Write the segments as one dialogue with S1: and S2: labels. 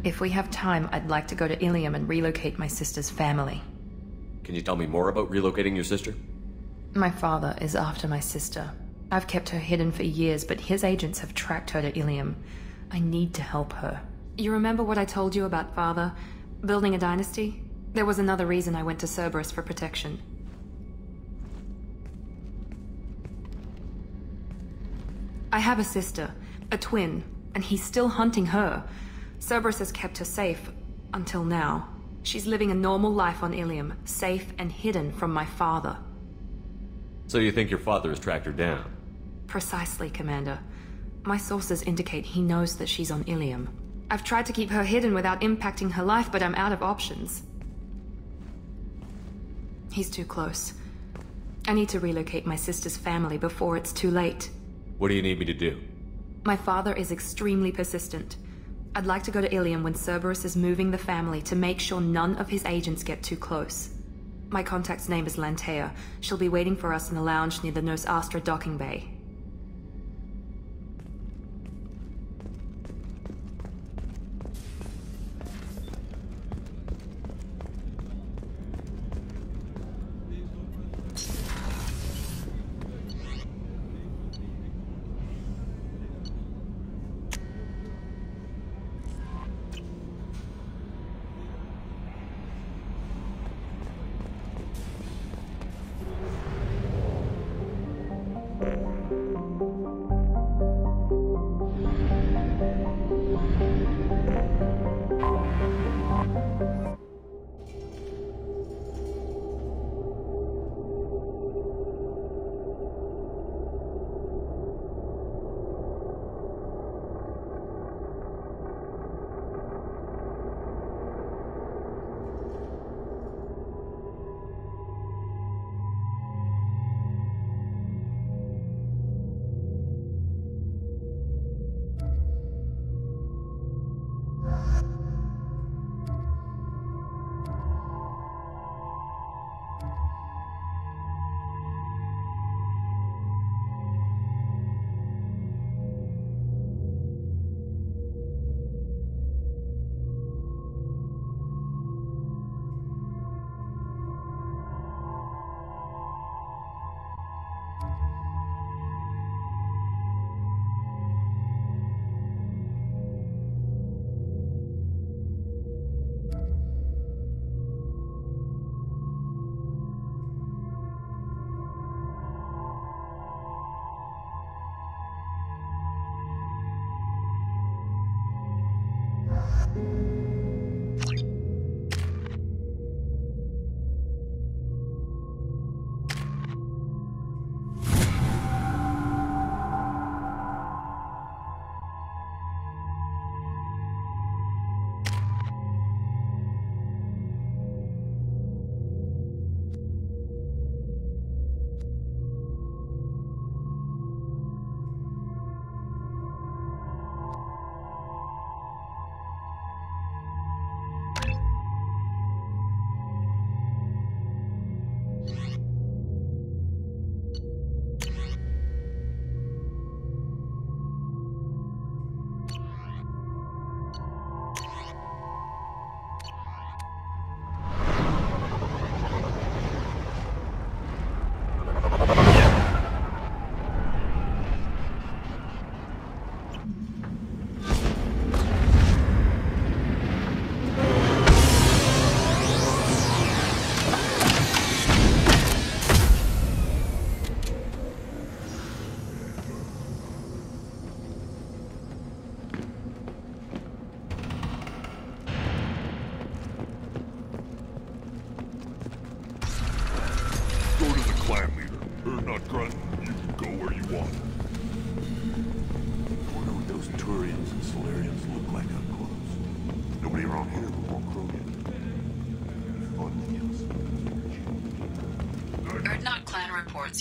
S1: If we have time, I'd like to go to Ilium and relocate my sister's family.
S2: Can you tell me more about relocating your sister?
S1: My father is after my sister. I've kept her hidden for years, but his agents have tracked her to Ilium. I need to help her. You remember what I told you about father? Building a dynasty? There was another reason I went to Cerberus for protection. I have a sister, a twin, and he's still hunting her. Cerberus has kept her safe, until now. She's living a normal life on Ilium, safe and hidden from my father.
S2: So you think your father has tracked her down?
S1: Precisely, Commander. My sources indicate he knows that she's on Ilium. I've tried to keep her hidden without impacting her life, but I'm out of options. He's too close. I need to relocate my sister's family before it's too late.
S2: What do you need me to do?
S1: My father is extremely persistent. I'd like to go to Ilium when Cerberus is moving the family to make sure none of his agents get too close. My contact's name is Lantea. She'll be waiting for us in the lounge near the Nos Astra docking bay.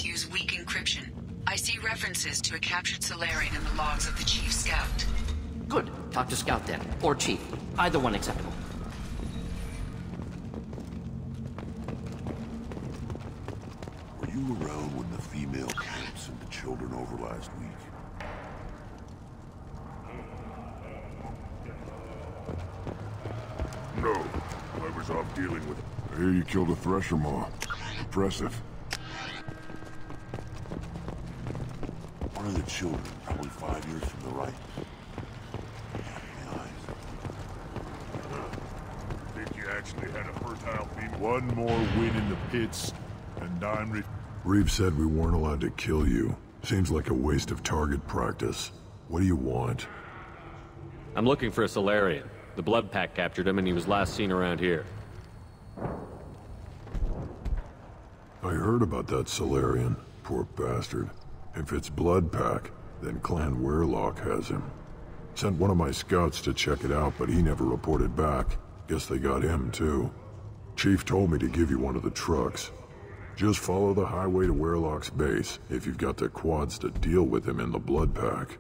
S3: Use weak encryption. I see references to a captured Salarian in the logs of the Chief Scout.
S4: Good. Talk to Scout then. Or Chief. Either one acceptable.
S5: Were you around when the female camp sent the children over last week? years off dealing with it. I hear you killed a Thresher Maw. Impressive. One of the children, probably 5 years from the right. My eyes. Think you actually had a fertile female? One more win in the pits, and I'm Reeve said we weren't allowed to kill you. Seems like a waste of target practice. What do you want?
S2: I'm looking for a Salarian. The Blood Pack captured him and he was last seen around here.
S5: I heard about that Salarian. Poor bastard. If it's Blood Pack, then Clan Weyrloc has him. Sent one of my scouts to check it out, but he never reported back. Guess they got him, too. Chief told me to give you one of the trucks. Just follow the highway to Weyrloc's base, if you've got the quads to deal with him in the Blood Pack.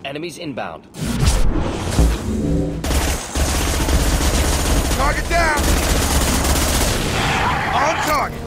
S4: Enemies inbound.
S6: Target down! On target!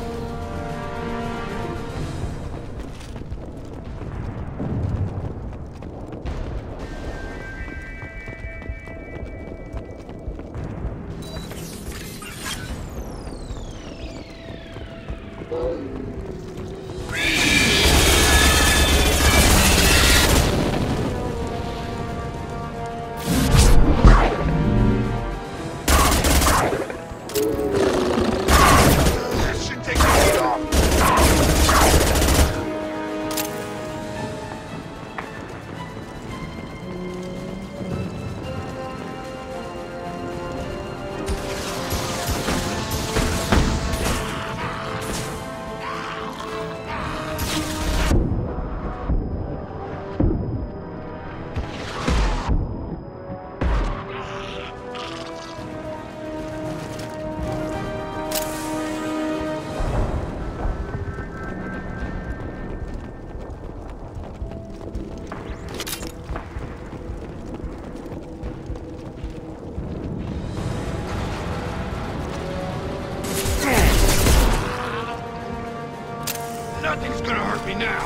S6: Nothing's gonna hurt me now!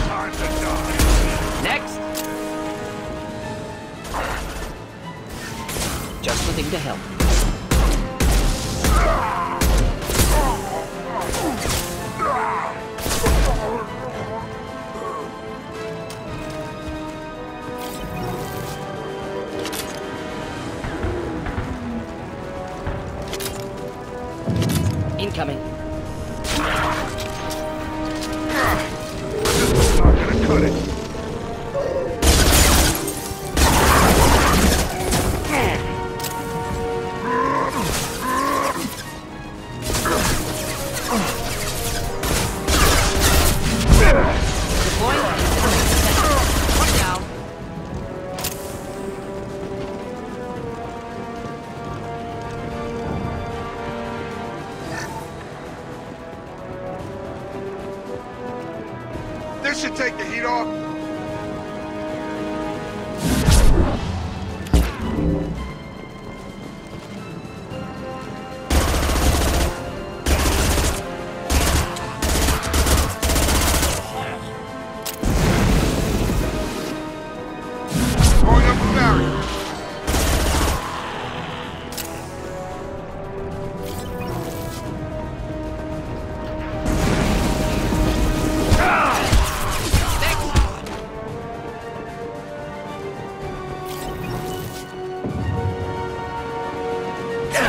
S6: Time to die!
S4: Next! Just the thing to help. Incoming.
S6: This not gonna cut it. This should take the heat off. Going up the barrier.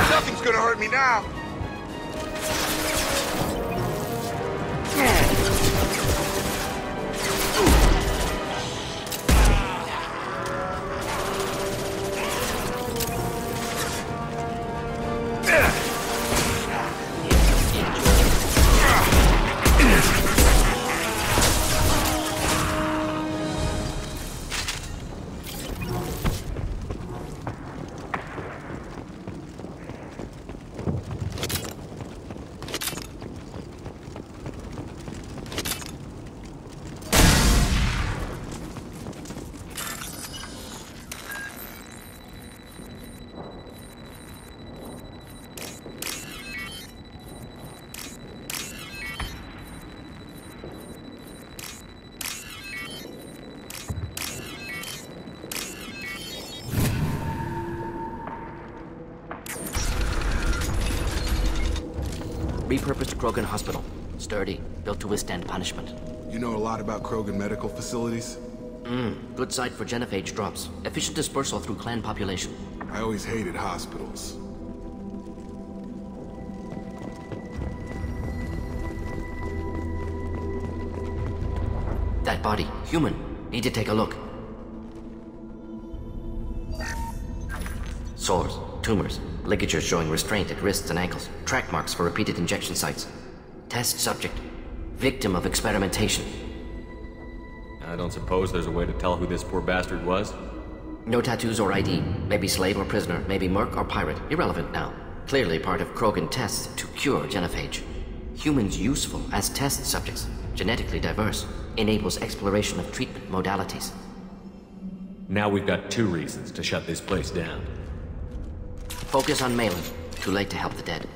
S6: Nothing's gonna hurt me now.
S4: Repurposed Krogan Hospital. Sturdy, built to withstand punishment.
S7: You know a lot about Krogan medical facilities?
S4: Good site for genophage drops. Efficient dispersal through clan population.
S7: I always hated hospitals.
S4: That body, human. Need to take a look. Sores, tumors, ligatures showing restraint at wrists and ankles, track marks for repeated injection sites. Test subject, victim of experimentation.
S2: I don't suppose there's a way to tell who this poor bastard was?
S4: No tattoos or ID. Maybe slave or prisoner, maybe merc or pirate. Irrelevant now. Clearly part of Krogan tests to cure genophage. Humans useful as test subjects, genetically diverse, enables exploration of treatment modalities.
S2: Now we've got 2 reasons to shut this place down.
S4: Focus on Malin. Too late to help the dead.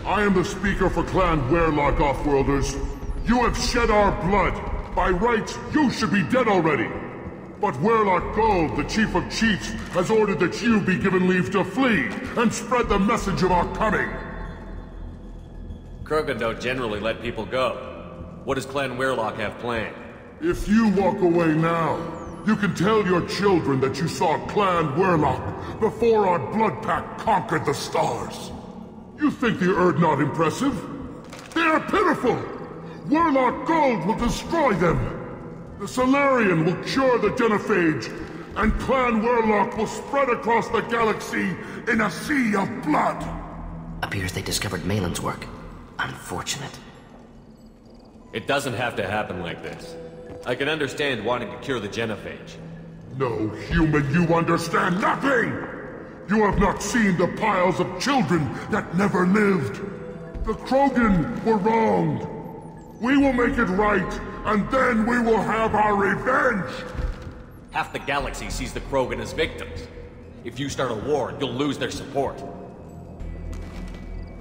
S8: I am the speaker for Clan Werlock, Offworlders. You have shed our blood. By rights, you should be dead already. But Werlock Gold, the Chief of Chiefs, has ordered that you be given leave to flee and spread the message of our coming.
S2: Krogan don't generally let people go. What does Clan Werlock have planned?
S8: If you walk away now, you can tell your children that you saw Clan Werlock before our Blood Pack conquered the stars. You think the Erd not impressive? They are pitiful! Werlock Gold will destroy them! The Salarian will cure the genophage, and Clan Werlock will spread across the galaxy in a sea of blood!
S4: Appears they discovered Malin's work. Unfortunate.
S2: It doesn't have to happen like this. I can understand wanting to cure the genophage.
S8: No, human, you understand nothing! You have not seen the piles of children that never lived. The Krogan were wronged. We will make it right, and then we will have our revenge!
S2: Half the galaxy sees the Krogan as victims. If you start a war, you'll lose their support.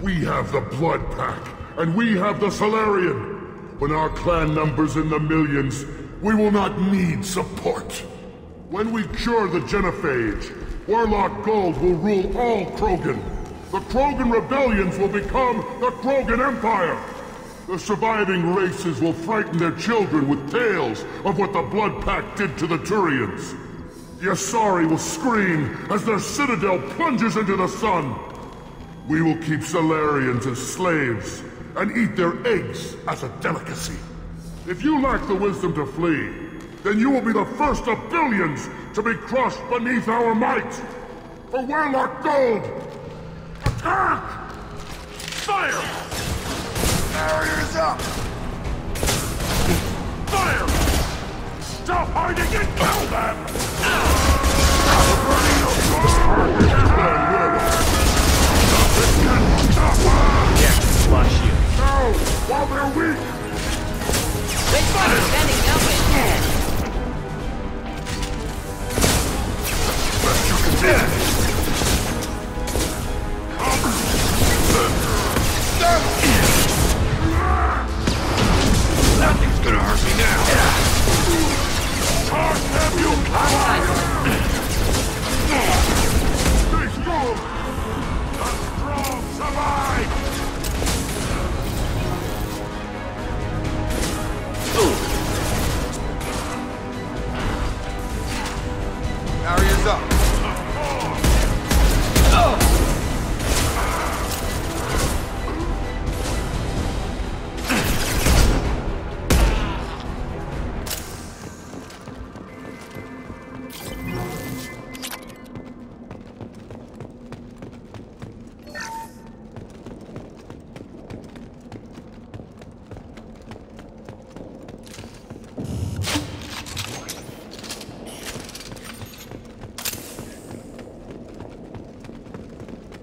S8: We have the Blood Pack, and we have the Salarian. When our clan numbers in the millions, we will not need support. When we cure the genophage, Werlock Gold will rule all Krogan. The Krogan rebellions will become the Krogan Empire. The surviving races will frighten their children with tales of what the Blood Pack did to the Turians. The Asari will scream as their citadel plunges into the sun. We will keep Salarians as slaves and eat their eggs as a delicacy. If you lack the wisdom to flee, then you will be the first of billions to be crushed beneath our might! For Warlock Gold! Attack! Fire!
S6: Barrier's up!
S8: Fire! Stop hiding and kill them!
S2: Yeah, flush you.
S8: No! While they're weak!
S9: Wait for me, standing up and
S6: Nothing's gonna hurt me now!
S8: Charge them, you coward! Stay strong! The strong survive!
S6: Barrier's up!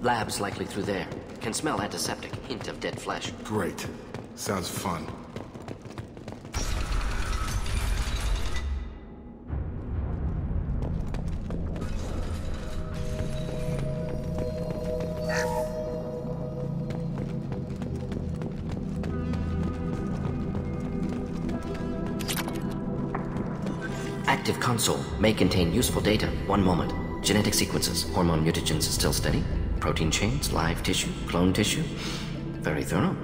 S4: Lab's likely through there. Can smell antiseptic, hint of dead flesh.
S7: Great. Sounds fun.
S4: Active console may contain useful data. One moment. Genetic sequences, hormone mutagens still steady. Protein chains, live tissue, clone tissue. Very thorough.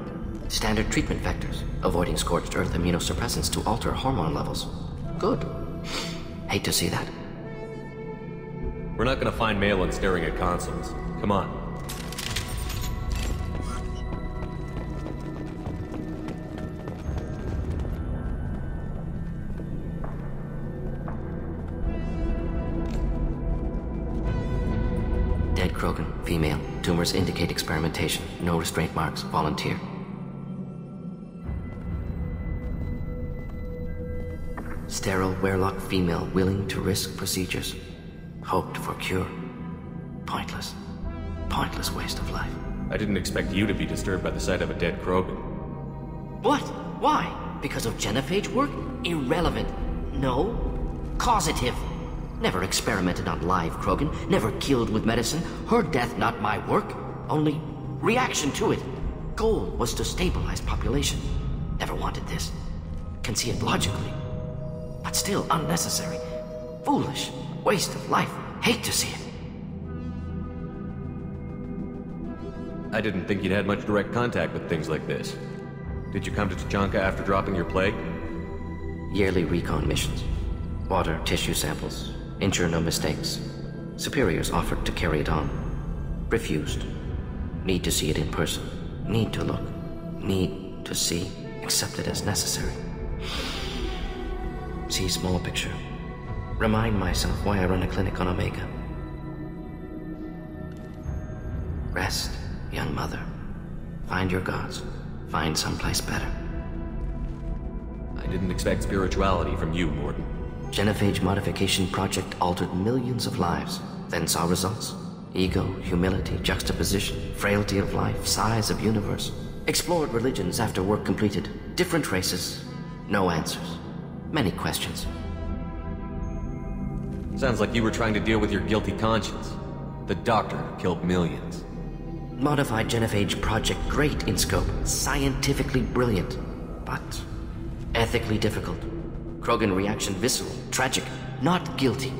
S4: Standard treatment vectors, avoiding scorched earth immunosuppressants to alter hormone levels. Good. Hate to see that.
S2: We're not gonna find Malin staring at consoles. Come on.
S4: Dead Krogan, female. Tumors indicate experimentation. No restraint marks. Volunteer. Sterile Werelock female willing to risk procedures. Hoped for cure. Pointless. Pointless waste of life.
S2: I didn't expect you to be disturbed by the sight of a dead Krogan.
S4: What? Why? Because of genophage work? Irrelevant. No. Causative. Never experimented on live Krogan. Never killed with medicine. Her death not my work. Only reaction to it. Goal was to stabilize population. Never wanted this. Can see it logically. But still unnecessary. Foolish. Waste of life. Hate to see it.
S2: I didn't think you'd had much direct contact with things like this. Did you come to Tuchanka after dropping your plague?
S4: Yearly recon missions. Water, tissue samples. Ensure no mistakes. Superiors offered to carry it on. Refused. Need to see it in person. Need to look. Need to see. Accepted as necessary. See small picture. Remind myself why I run a clinic on Omega. Rest, young mother. Find your gods. Find someplace better.
S2: I didn't expect spirituality from you, Mordin.
S4: Genophage modification project altered millions of lives. Then saw results. Ego, humility, juxtaposition, frailty of life, size of universe. Explored religions after work completed. Different races. No answers. Many questions.
S2: Sounds like you were trying to deal with your guilty conscience. The doctor killed millions.
S4: Modified genophage project great in scope. Scientifically brilliant. But ethically difficult. Krogan reaction visceral, tragic. Not guilty,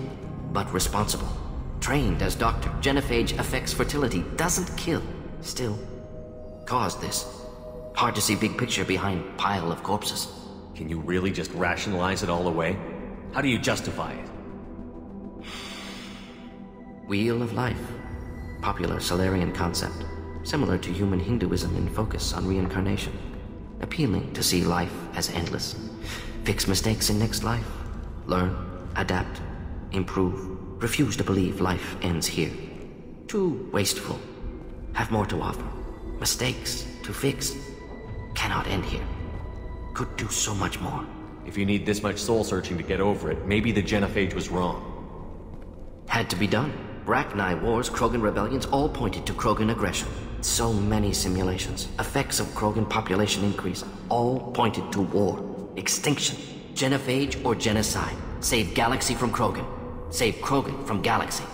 S4: but responsible. Trained as doctor, genophage affects fertility, doesn't kill. Still, caused this. Hard to see big picture behind pile of corpses.
S2: Can you really just rationalize it all away? How do you justify it?
S4: Wheel of Life. Popular Solarian concept. Similar to human Hinduism in focus on reincarnation. Appealing to see life as endless. Fix mistakes in next life. Learn, adapt, improve, refuse to believe life ends here. Too wasteful. Have more to offer. Mistakes to fix. Cannot end here. Could do so much more.
S2: If you need this much soul-searching to get over it, maybe the Genophage was wrong.
S4: Had to be done. Rachni Wars, Krogan rebellions, all pointed to Krogan aggression. So many simulations. Effects of Krogan population increase. All pointed to war. Extinction. Genophage or genocide. Save Galaxy from Krogan. Save Krogan from Galaxy.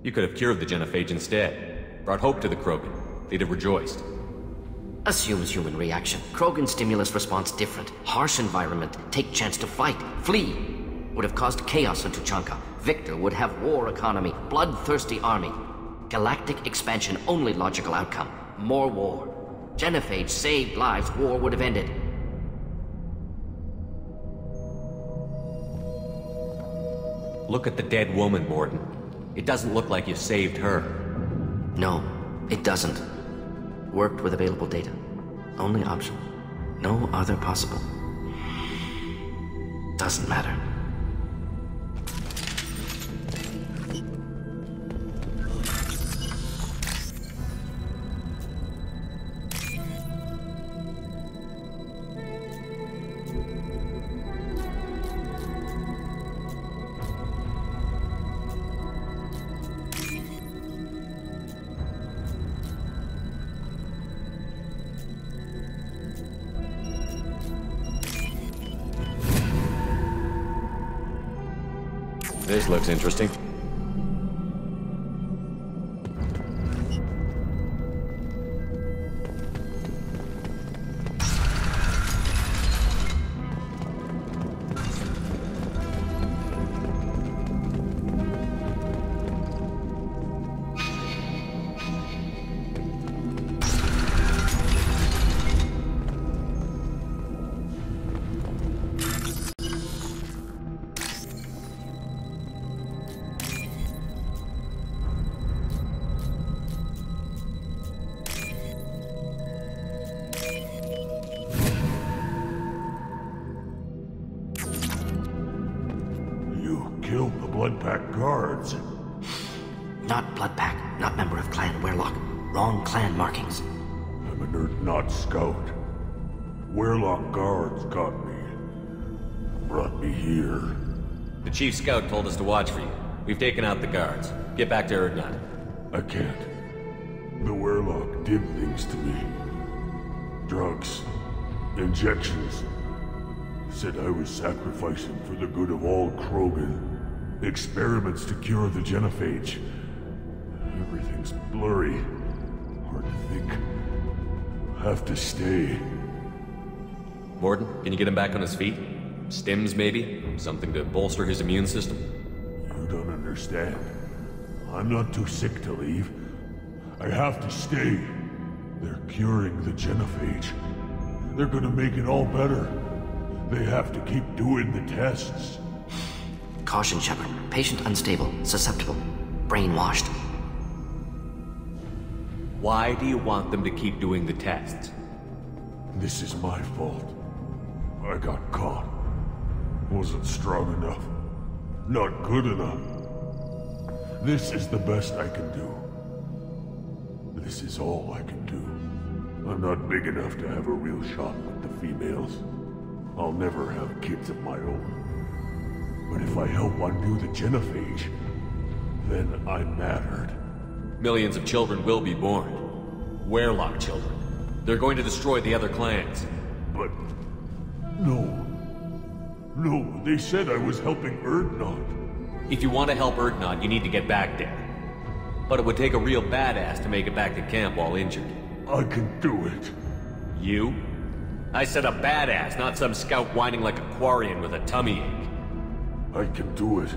S2: You could have cured the Genophage instead. Brought hope to the Krogan. They'd have rejoiced.
S4: Assumes human reaction. Krogan stimulus response different. Harsh environment. Take chance to fight. Flee. Would have caused chaos in Tuchanka. Victor would have war economy. Bloodthirsty army. Galactic expansion only logical outcome. More war. Genophage saved lives. War would have ended.
S2: Look at the dead woman, Mordin. It doesn't look like you saved her.
S4: No, it doesn't. Worked with available data. Only option. No other possible. Doesn't matter.
S2: This looks interesting.
S8: Killed the Bloodpack guards.
S4: Not Bloodpack, not member of Clan Werlock. Wrong clan markings.
S8: I'm an Urdnot scout. Werlock guards got me. Brought me here.
S2: The Chief Scout told us to watch for you. We've taken out the guards. Get back to Urdnot.
S8: I can't. The Werlock did things to me. Drugs. Injections. Said I was sacrificing for the good of all Krogan. Experiments to cure the Genophage. Everything's blurry. Hard to think. Have to stay.
S2: Mordin, can you get him back on his feet? Stims, maybe? Something to bolster his immune system?
S8: You don't understand. I'm not too sick to leave. I have to stay. They're curing the Genophage. They're gonna make it all better. They have to keep doing the tests.
S4: Caution, Shepard. Patient unstable, susceptible, brainwashed.
S2: Why do you want them to keep doing the tests?
S8: This is my fault. I got caught. Wasn't strong enough. Not good enough. This is the best I can do. This is all I can do. I'm not big enough to have a real shot with the females. I'll never have kids of my own. But if I help undo the Genophage, then I'm mattered.
S2: Millions of children will be born. Werlock children. They're going to destroy the other clans.
S8: But... no. No, they said I was helping Urdnot.
S2: If you want to help Urdnot, you need to get back there. But it would take a real badass to make it back to camp while injured.
S8: I can do it.
S2: You? I said a badass, not some scout whining like a Quarian with a tummy ache.
S8: I can do it.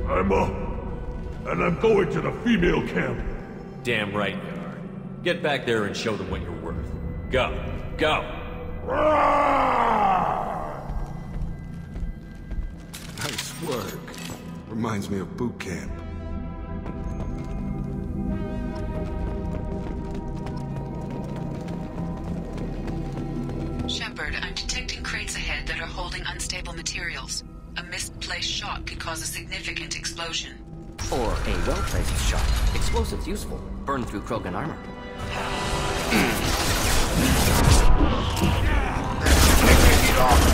S8: I'm up. And I'm going to the female camp.
S2: Damn right you are. Get back there and show them what you're worth. Go. Go!
S6: Nice work. Reminds me of boot camp.
S3: Shepard, I'm detecting crates ahead that are holding unstable materials. A misplaced shot could cause a significant explosion.
S4: Or a well-placed shot. Explosives useful. Burn through Krogan armor.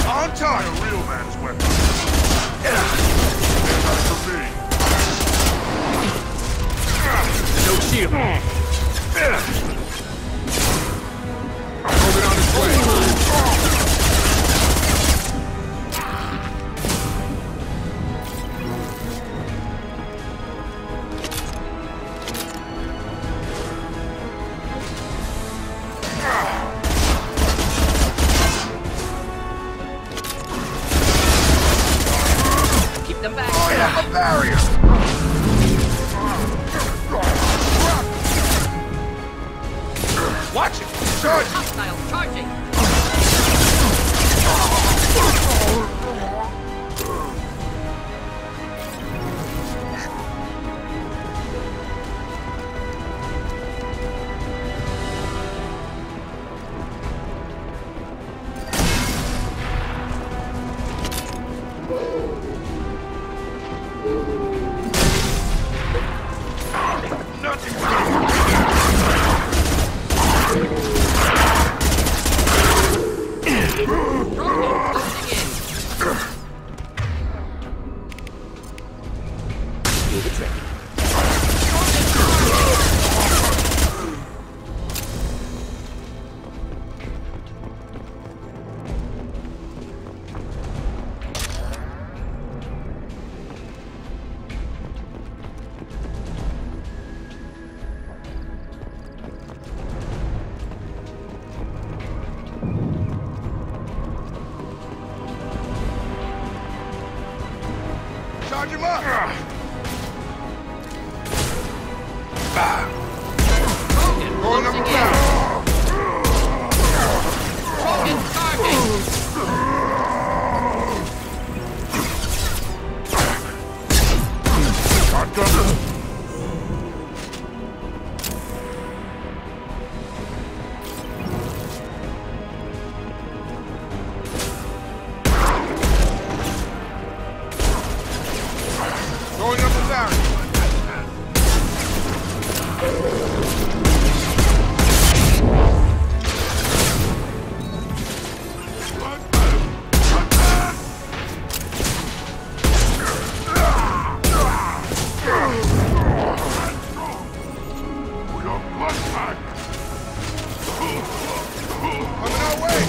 S8: On time! A real man's weapon. Stand up for me.
S2: No shield.
S8: Moving on his way.
S9: Keep them back.
S8: I have a barrier! Watch it! Charge!
S9: Hostile charging.
S4: Do the trick.
S8: Charge him up!
S9: Krogan
S8: Going
S9: closing
S8: up
S9: in.
S8: down!
S9: Krogan charging.
S8: Shotgun! Going up the barrier! We got blood pack! Coming our way!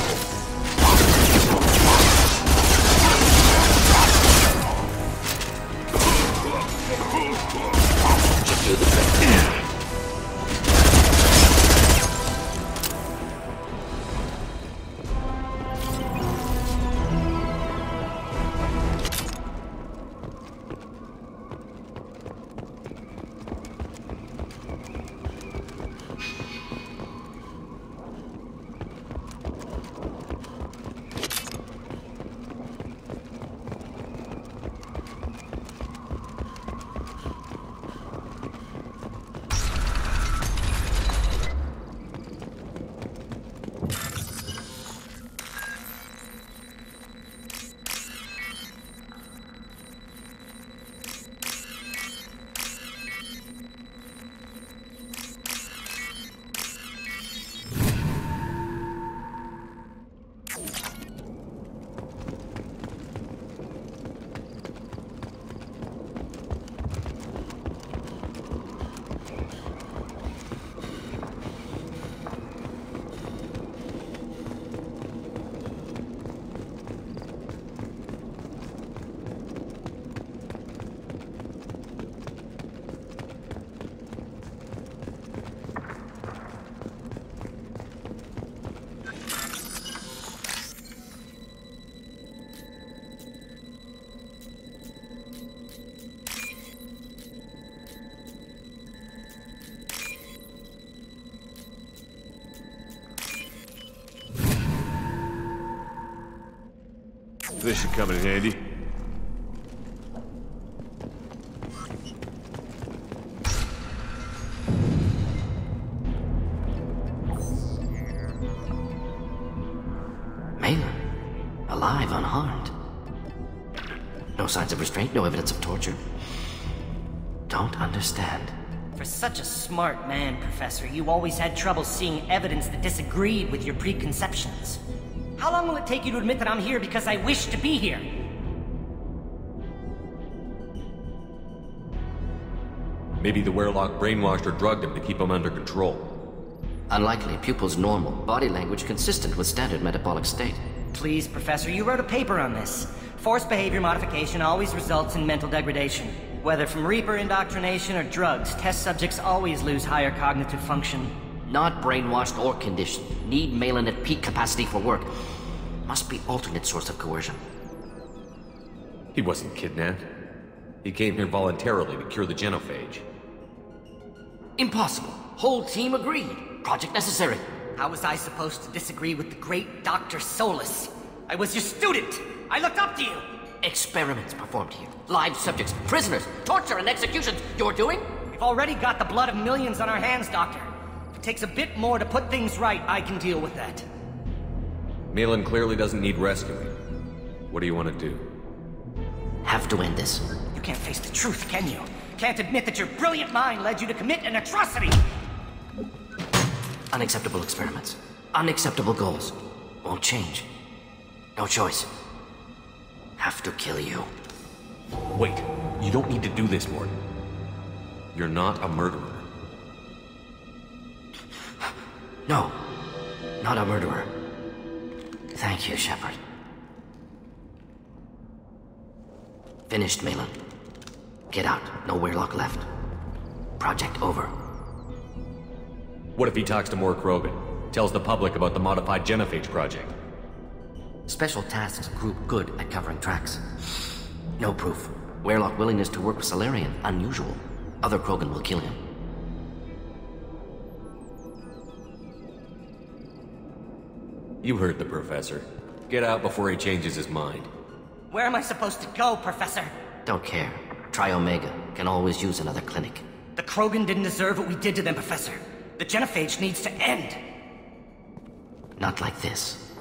S4: Do the trick.
S2: This should come in handy.
S4: alive, unharmed. No signs of restraint, no evidence of torture. Don't understand.
S10: For such a smart man, Professor, you always had trouble seeing evidence that disagreed with your preconceptions. How long will it take you to admit that I'm here because I wish to be here?
S2: Maybe the Werelock brainwashed or drugged him to keep him under control.
S4: Unlikely. Pupil's normal. Body language consistent with standard metabolic state.
S10: Please, Professor, you wrote a paper on this. Forced behavior modification always results in mental degradation. Whether from Reaper indoctrination or drugs, test subjects always lose higher cognitive function.
S4: Not brainwashed or conditioned. Need Malin at peak capacity for work. Must be alternate source of coercion.
S2: He wasn't kidnapped. He came here voluntarily to cure the genophage.
S4: Impossible. Whole team agreed. Project necessary.
S10: How was I supposed to disagree with the great Dr. Solus? I was your student! I looked up to you!
S4: Experiments performed here. Live subjects, prisoners, torture and executions. You're doing?
S10: We've already got the blood of millions on our hands, Doctor. If it takes a bit more to put things right, I can deal with that.
S2: Malin clearly doesn't need rescuing. What do you want to do?
S4: Have to end this.
S10: You can't face the truth, can you? Can't admit that your brilliant mind led you to commit an atrocity!
S4: Unacceptable experiments. Unacceptable goals. Won't change. No choice. Have to kill you.
S2: Wait, you don't need to do this, Morton. You're not a murderer.
S4: No, not a murderer. Thank you, Shepard. Finished, Malin. Get out. No Werelock left. Project over.
S2: What if he talks to more Krogan? Tells the public about the modified genophage project?
S4: Special tasks group good at covering tracks. No proof. Werelock willingness to work with Salarian, unusual. Other Krogan will kill him.
S2: You heard the Professor. Get out before he changes his mind.
S10: Where am I supposed to go, Professor?
S4: Don't care. Try Omega. Can always use another clinic.
S10: The Krogan didn't deserve what we did to them, Professor. The genophage needs to end.
S4: Not like this.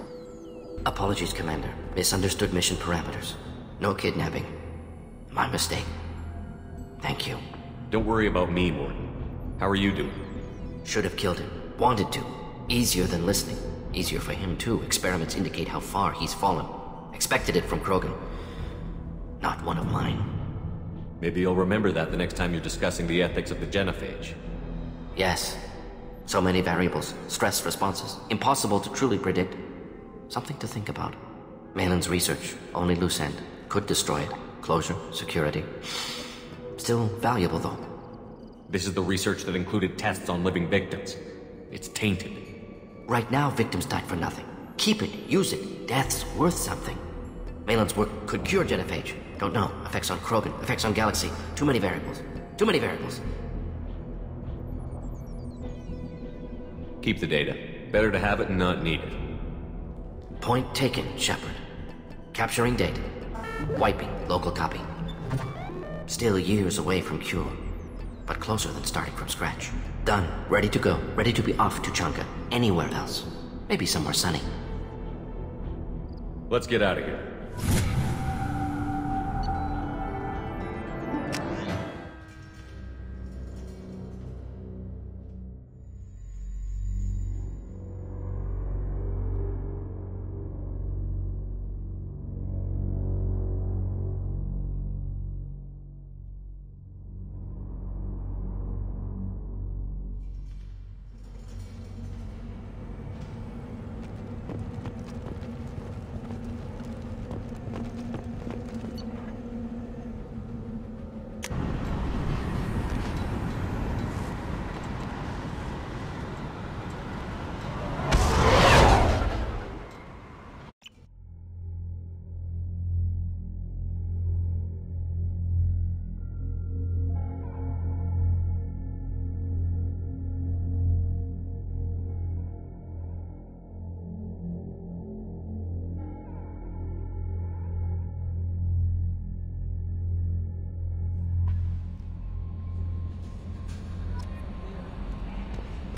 S4: Apologies, Commander. Misunderstood mission parameters. No kidnapping. My mistake. Thank you.
S2: Don't worry about me, Morton. How are you doing?
S4: Should have killed him. Wanted to. Easier than listening. Easier for him, too. Experiments indicate how far he's fallen. Expected it from Krogan. Not one of mine.
S2: Maybe you'll remember that the next time you're discussing the ethics of the genophage.
S4: Yes. So many variables. Stress responses. Impossible to truly predict. Something to think about. Malin's research. Only loose end. Could destroy it. Closure. Security. Still valuable, though.
S2: This is the research that included tests on living victims. It's tainted.
S4: Right now, victims died for nothing. Keep it. Use it. Death's worth something. Malin's work could cure genophage. Don't know. Effects on Krogan. Effects on Galaxy. Too many variables. Too many variables.
S2: Keep the data. Better to have it and not need it.
S4: Point taken, Shepard. Capturing data. Wiping local copy. Still years away from cure, but closer than starting from scratch. Done. Ready to go. Ready to be off to Chanka. Anywhere else. Maybe somewhere sunny.
S2: Let's get out of here.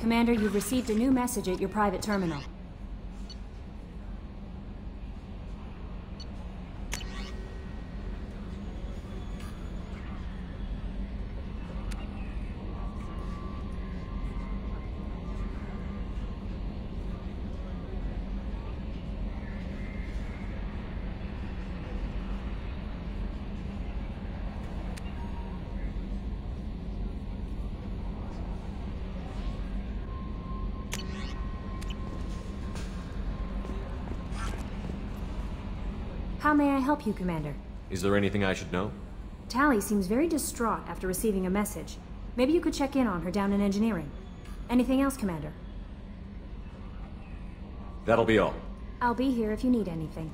S11: Commander, you've received a new message at your private terminal. How may I help you, Commander?
S2: Is there anything I should know?
S11: Tali seems very distraught after receiving a message. Maybe you could check in on her down in engineering. Anything else, Commander?
S2: That'll be all.
S11: I'll be here if you need anything.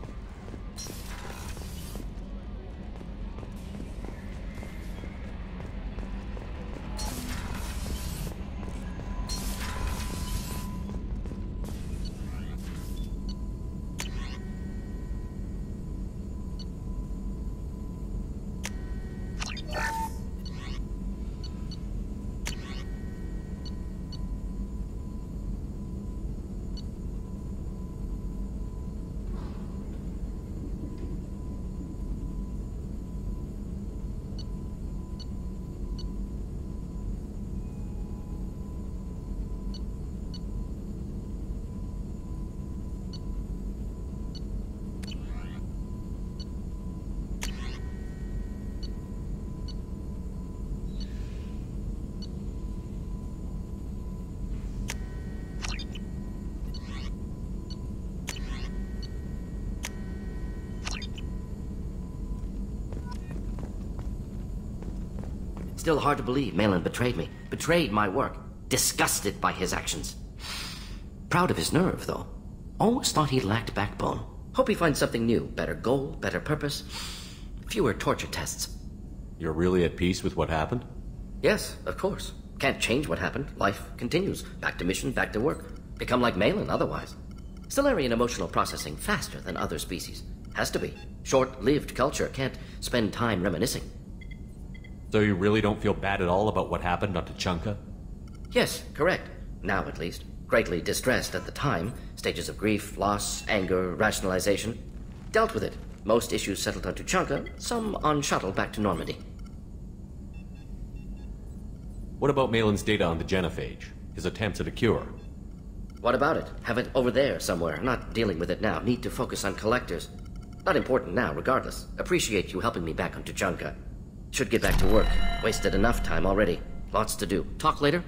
S4: Still hard to believe Malin betrayed me. Betrayed my work. Disgusted by his actions. Proud of his nerve, though. Always thought he lacked backbone. Hope he finds something new. Better goal, better purpose. Fewer torture tests.
S2: You're really at peace with what happened?
S4: Yes, of course. Can't change what happened. Life continues. Back to mission, back to work. Become like Malin otherwise. Stellarian emotional processing faster than other species. Has to be. Short-lived culture can't spend time reminiscing.
S2: So you really don't feel bad at all about what happened on Tuchanka?
S4: Yes, correct. Now at least. Greatly distressed at the time. Stages of grief, loss, anger, rationalization. Dealt with it. Most issues settled on Tuchanka, some on shuttle back to Normandy.
S2: What about Malin's data on the genophage? His attempts at a cure?
S4: What about it? Have it over there somewhere. Not dealing with it now. Need to focus on collectors. Not important now, regardless. Appreciate you helping me back on Tuchanka. Should get back to work. Wasted enough time already. Lots to do. Talk later?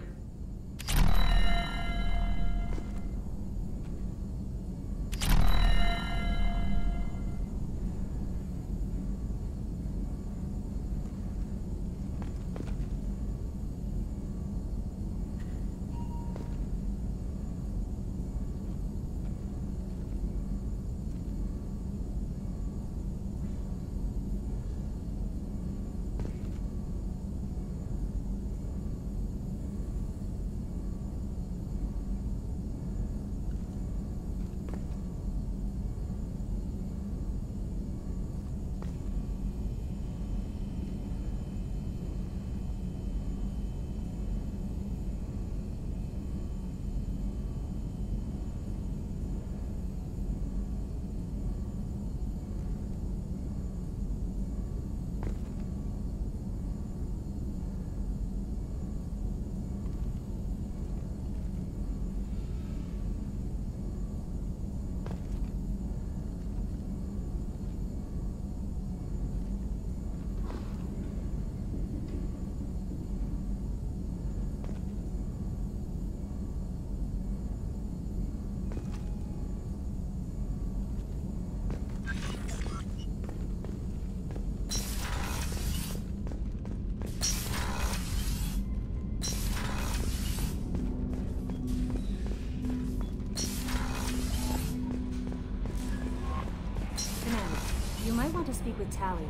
S11: You might want to speak with Tali.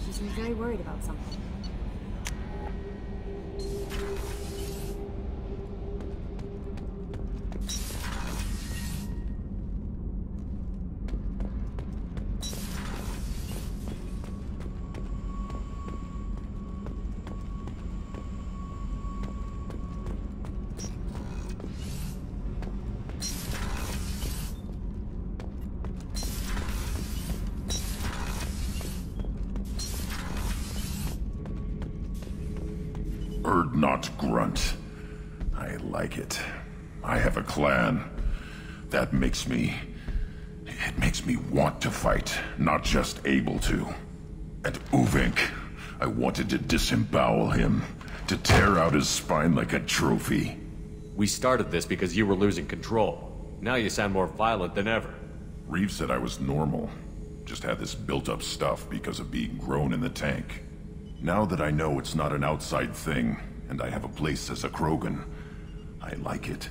S11: She seems very worried about something.
S8: Not grunt. I like it. I have a clan. That makes me... It makes me want to fight, not just able to. And Uvink, I wanted to disembowel him, to tear out his spine like a trophy.
S2: We started this because you were losing control. Now you sound more violent than ever.
S8: Reeve said I was normal.
S5: Just had this built-up stuff because of being grown in the tank. Now that I know it's not an outside thing, and I have a place as a Krogan, I like it.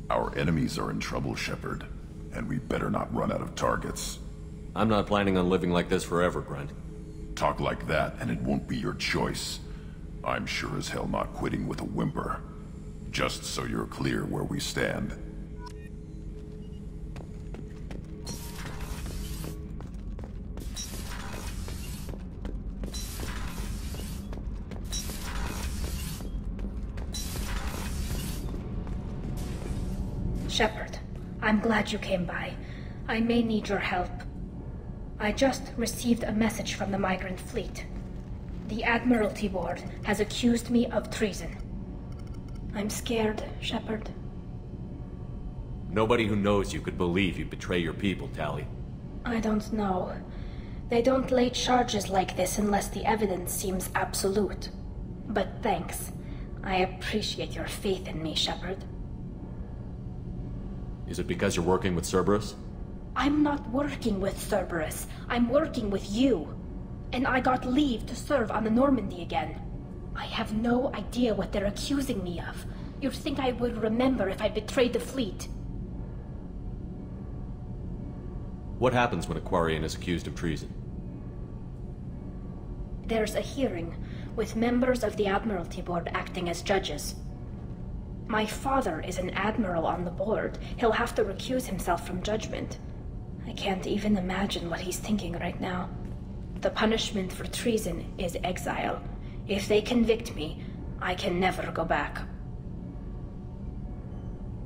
S5: Our enemies are in trouble, Shepard, and we better not run out of targets.
S2: I'm not planning on living like this forever, Grunt.
S5: Talk like that, and it won't be your choice. I'm sure as hell not quitting with a whimper. Just so you're clear where we stand.
S12: Shepard, I'm glad you came by. I may need your help. I just received a message from the Migrant Fleet. The Admiralty Board has accused me of treason. I'm scared, Shepard.
S2: Nobody who knows you could believe you betray your people, Tali.
S12: I don't know. They don't lay charges like this unless the evidence seems absolute. But thanks. I appreciate your faith in me, Shepard.
S2: Is it because you're working with Cerberus?
S12: I'm not working with Cerberus. I'm working with you. And I got leave to serve on the Normandy again. I have no idea what they're accusing me of. You'd think I would remember if I betrayed the fleet.
S2: What happens when a Quarian is accused of treason?
S12: There's a hearing, with members of the Admiralty Board acting as judges. My father is an admiral on the board. He'll have to recuse himself from judgment. I can't even imagine what he's thinking right now. The punishment for treason is exile. If they convict me, I can never go back.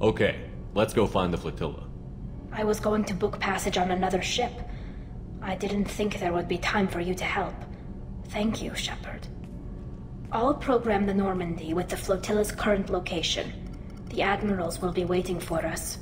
S2: Okay, let's go find the flotilla.
S12: I was going to book passage on another ship. I didn't think there would be time for you to help. Thank you, Shepard. I'll program the Normandy with the flotilla's current location. The admirals will be waiting for us.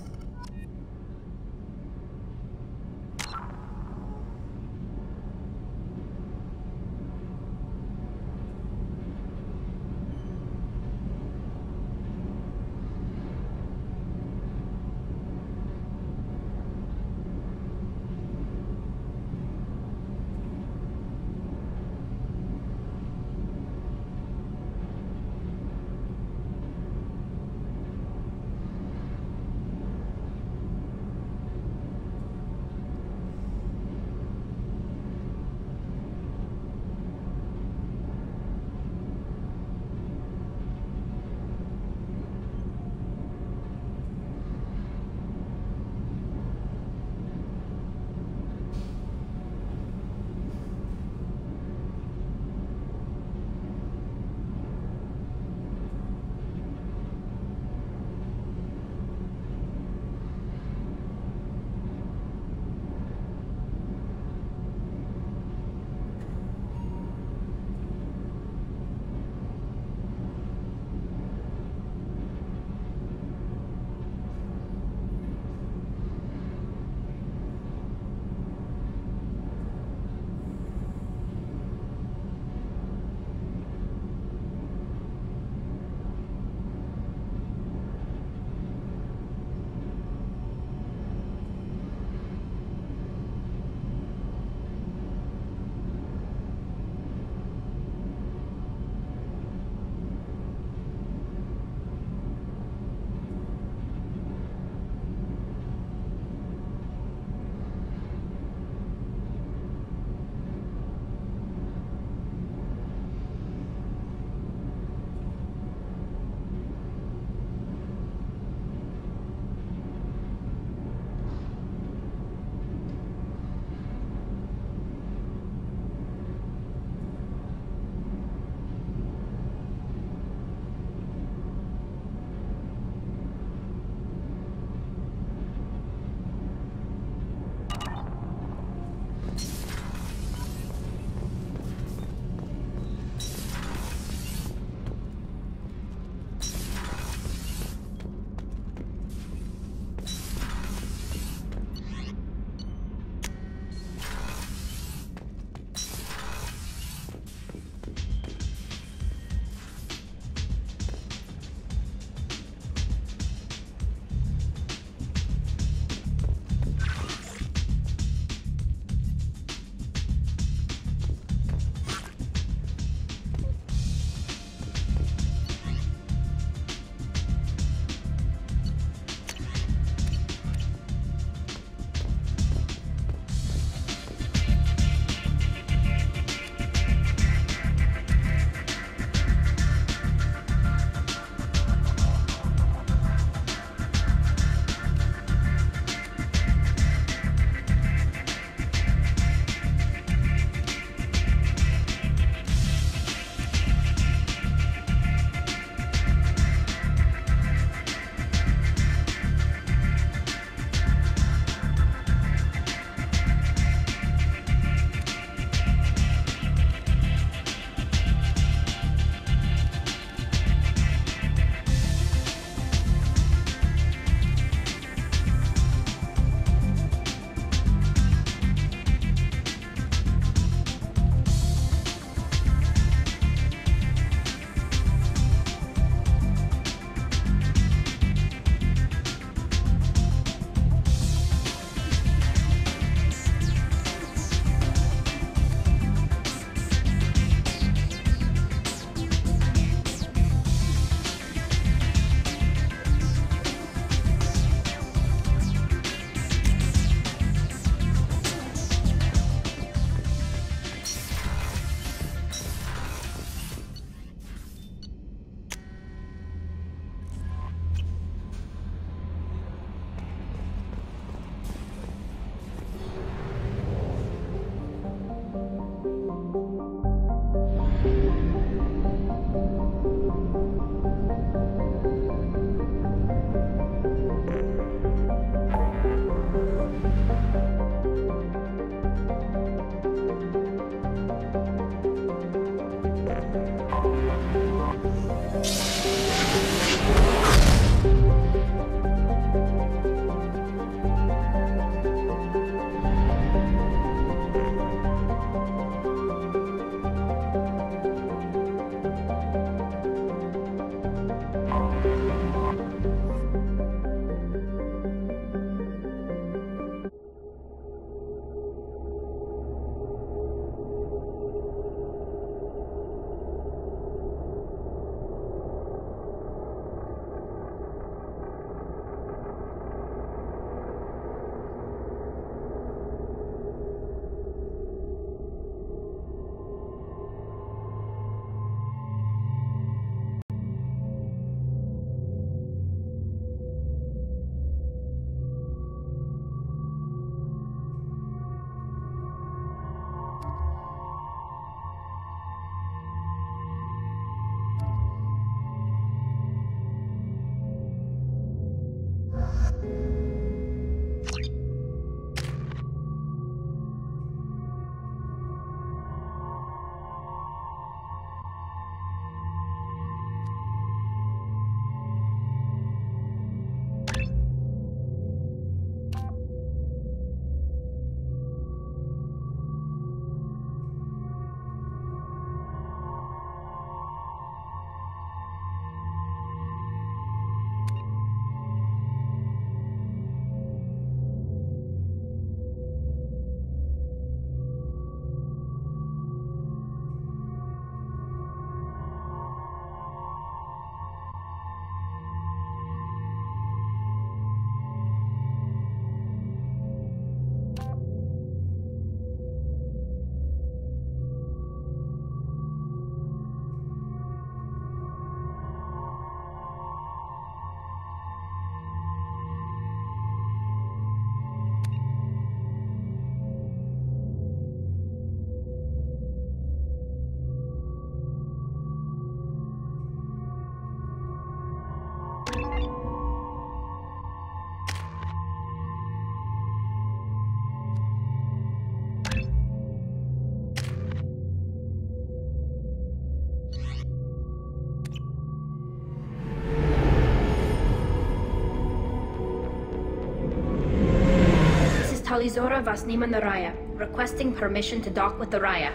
S12: Talizora Vasnima Naraya, requesting permission to dock with the Raya.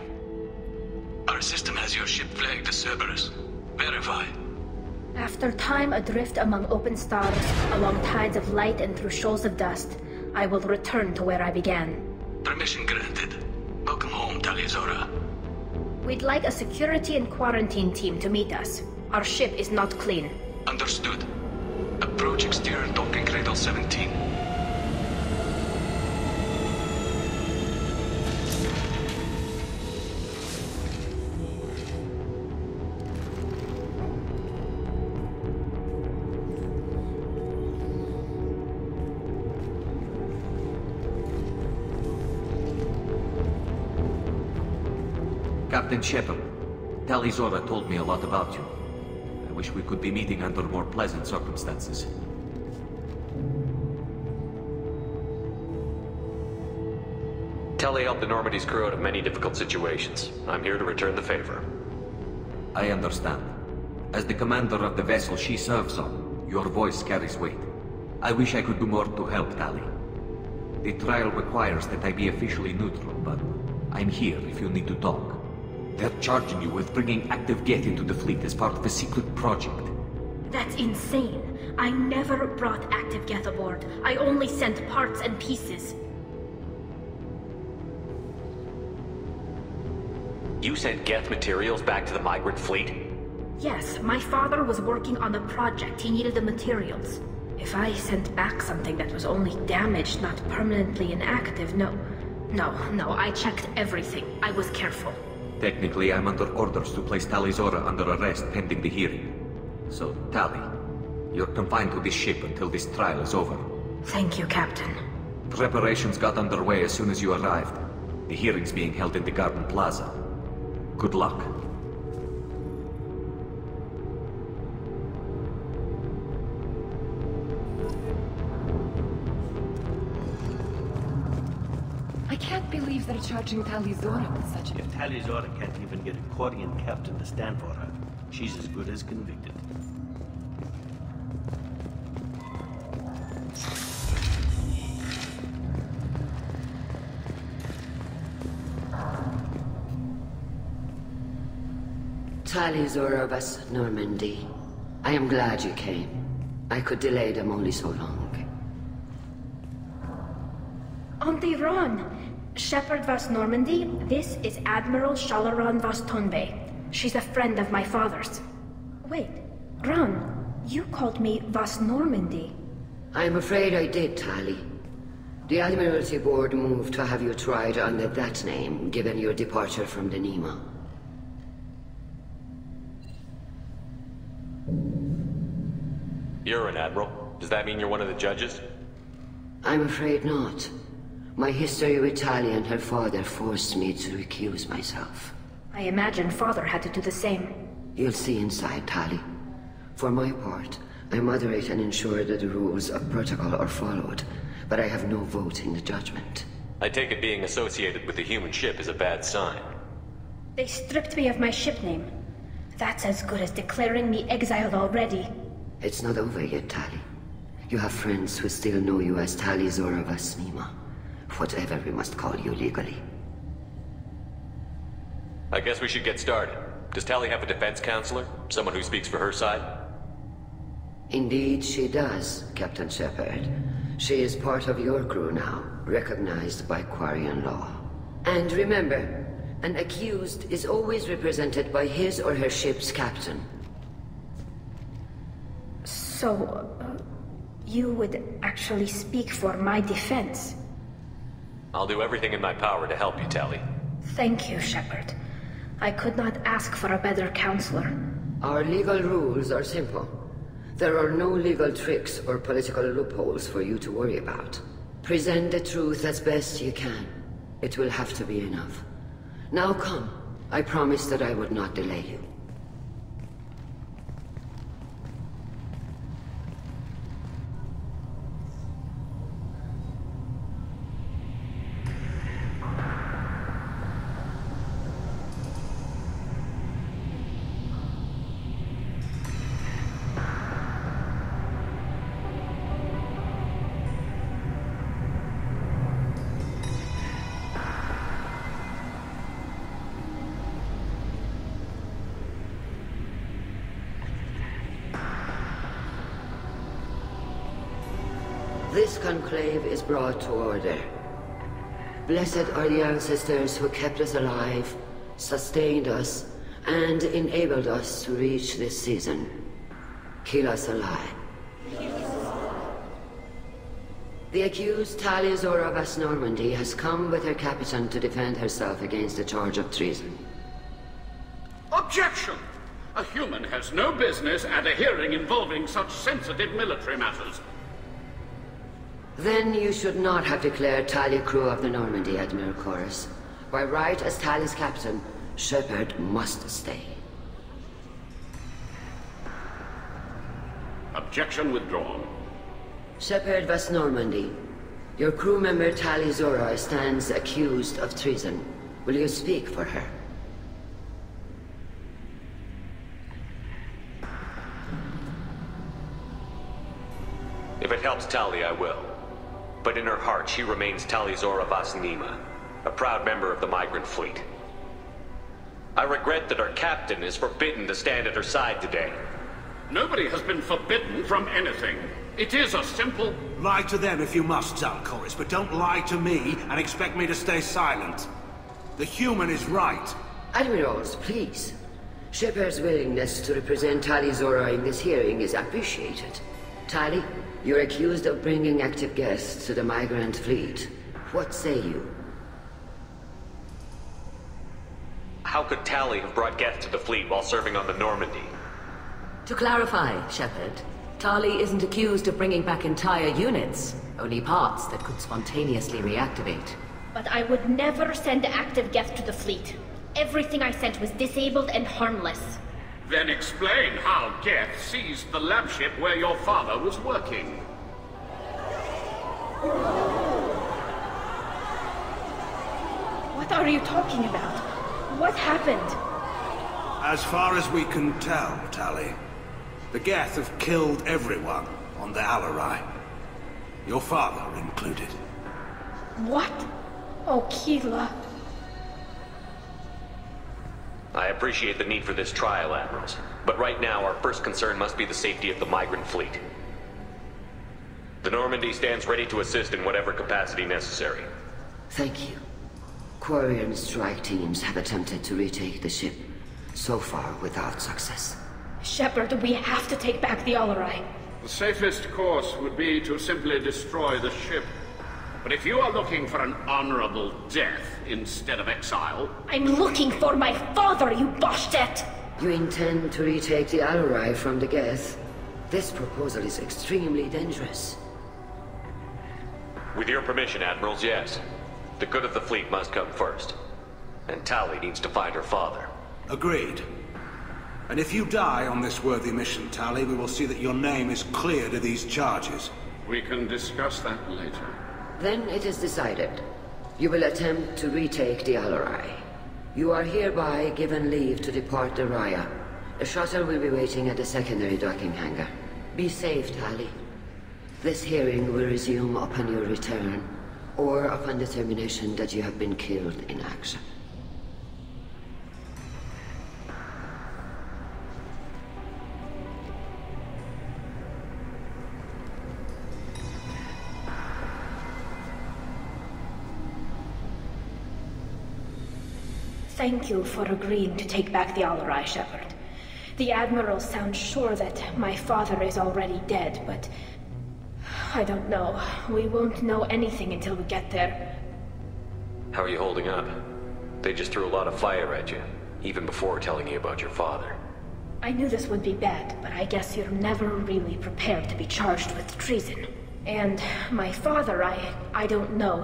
S13: Our system has your ship flagged as Cerberus. Verify.
S12: After time adrift among open stars, along tides of light and through shoals of dust, I will return to where I began.
S13: Permission granted. Welcome home, Talizora.
S12: We'd like a security and quarantine team to meet us. Our ship is not clean.
S13: Understood. Approach exterior docking cradle 17.
S14: Captain Shepard, Talizora told me a lot about you. I wish we could be meeting under more pleasant circumstances.
S2: Tali helped the Normandy's crew out of many difficult situations. I'm here to return the favor.
S14: I understand. As the commander of the vessel she serves on, your voice carries weight. I wish I could do more to help Tali. The trial requires that I be officially neutral, but I'm here if you need to talk. They're charging you with bringing active Geth into the fleet as part of a secret project.
S12: That's insane. I never brought active Geth aboard. I only sent parts and pieces.
S2: You sent Geth materials back to the migrant fleet?
S12: Yes, my father was working on a project. He needed the materials. If I sent back something that was only damaged, not permanently inactive, no, I checked everything. I was careful.
S14: Technically, I'm under orders to place Talizora under arrest pending the hearing. So, Tali, you're confined to this ship until this trial is over.
S12: Thank you, Captain.
S14: Preparations got underway as soon as you arrived. The hearing's being held in the Garden Plaza. Good luck.
S15: I can't believe they're charging Talizora with such a...
S16: If Talizora can't even get a Quarian captain to stand for her, she's as good as convicted.
S17: Talizora Vas Normandy. I am glad you came. I could delay them only so long.
S12: Auntie Ron! Shepard Vas Normandy, this is Admiral Shalaran Vas Tonbe. She's a friend of my father's. Wait, Ron, you called me Vas Normandy.
S17: I'm afraid I did, Tali. The Admiralty Board moved to have you tried under that name, given your departure from the Nima.
S2: You're an admiral. Does that mean you're one of the judges?
S17: I'm afraid not. My history with Tali and her father forced me to recuse myself.
S12: I imagine father had to do the same.
S17: You'll see inside, Tali. For my part, I moderate and ensure that the rules of protocol are followed, but I have no vote in the judgment.
S2: I take it being associated with a human ship is a bad sign.
S12: They stripped me of my ship name. That's as good as declaring me exiled already.
S17: It's not over yet, Tali. You have friends who still know you as Talizora Vas Nima. Whatever we must call you legally.
S2: I guess we should get started. Does Tali have a defense counselor? Someone who speaks for her side?
S17: Indeed she does, Captain Shepard. She is part of your crew now, recognized by Quarian law. And remember, an accused is always represented by his or her ship's captain.
S12: So, you would actually speak for my defense?
S2: I'll do everything in my power to help you, Tali.
S12: Thank you, Shepard. I could not ask for a better counselor.
S17: Our legal rules are simple. There are no legal tricks or political loopholes for you to worry about. Present the truth as best you can. It will have to be enough. Now come. I promised that I would not delay you. conclave is brought to order. Blessed are the ancestors who kept us alive, sustained us, and enabled us to reach this season. Keep us alive. The accused Talia Zora Vas Normandy has come with her captain to defend herself against a charge of treason.
S18: Objection! A human has no business at a hearing involving such sensitive military matters.
S17: Then you should not have declared Talia crew of the Normandy, Admiral Chorus. By right as Talia's captain, Shepard must stay.
S18: Objection withdrawn.
S17: Shepard Vas Normandy, your crew member Talia Zora stands accused of treason. Will you speak for her?
S2: If it helps Talia, I will. But in her heart, she remains Talia Zora Vas Nima, a proud member of the migrant fleet. I regret that our captain is forbidden to stand at her side today.
S18: Nobody has been forbidden from anything. It is a simple...
S19: Lie to them if you must, Zalcoris, but don't lie to me and expect me to stay silent. The human is right.
S17: Admirals, please. Shepard's willingness to represent Talia Zora in this hearing is appreciated. Talia, you're accused of bringing active guests to the migrant fleet. What say you?
S2: How could Talia have brought guests to the fleet while serving on the Normandy?
S20: To clarify, Shepard, Talia isn't accused of bringing back entire units, only parts that could spontaneously reactivate.
S12: But I would never send active guests to the fleet. Everything I sent was disabled and harmless.
S18: Then explain how Geth seized the lab ship where your father was working.
S12: What are you talking about? What happened?
S19: As far as we can tell, Talia, the Geth have killed everyone on the Alarai. Your father included.
S12: What? Oh, Keela.
S2: I appreciate the need for this trial, Admirals. But right now, our first concern must be the safety of the migrant fleet. The Normandy stands ready to assist in whatever capacity necessary.
S17: Thank you. Quarian strike teams have attempted to retake the ship, so far without success.
S12: Shepard, we have to take back the Alarai.
S18: The safest course would be to simply destroy the ship. But if you are looking for an honorable death instead of exile...
S12: I'm looking for my father, you Bastet!
S17: You intend to retake the Alarai from the Geth? This proposal is extremely dangerous.
S2: With your permission, Admirals, yes. The good of the fleet must come first. And Talia needs to find her father.
S19: Agreed. And if you die on this worthy mission, Talia, we will see that your name is cleared of these charges.
S18: We can discuss that later.
S17: Then it is decided. You will attempt to retake the Alarai. You are hereby given leave to depart the Raya. The shuttle will be waiting at the secondary docking hangar. Be safe, Talia. This hearing will resume upon your return, or upon determination that you have been killed in action.
S12: Thank you for agreeing to take back the Alarai, Shepard. The Admiral sounds sure that my father is already dead, but... I don't know. We won't know anything until we get there.
S2: How are you holding up? They just threw a lot of fire at you, even before telling you about your father.
S12: I knew this would be bad, but I guess you're never really prepared to be charged with treason. And my father, I don't know.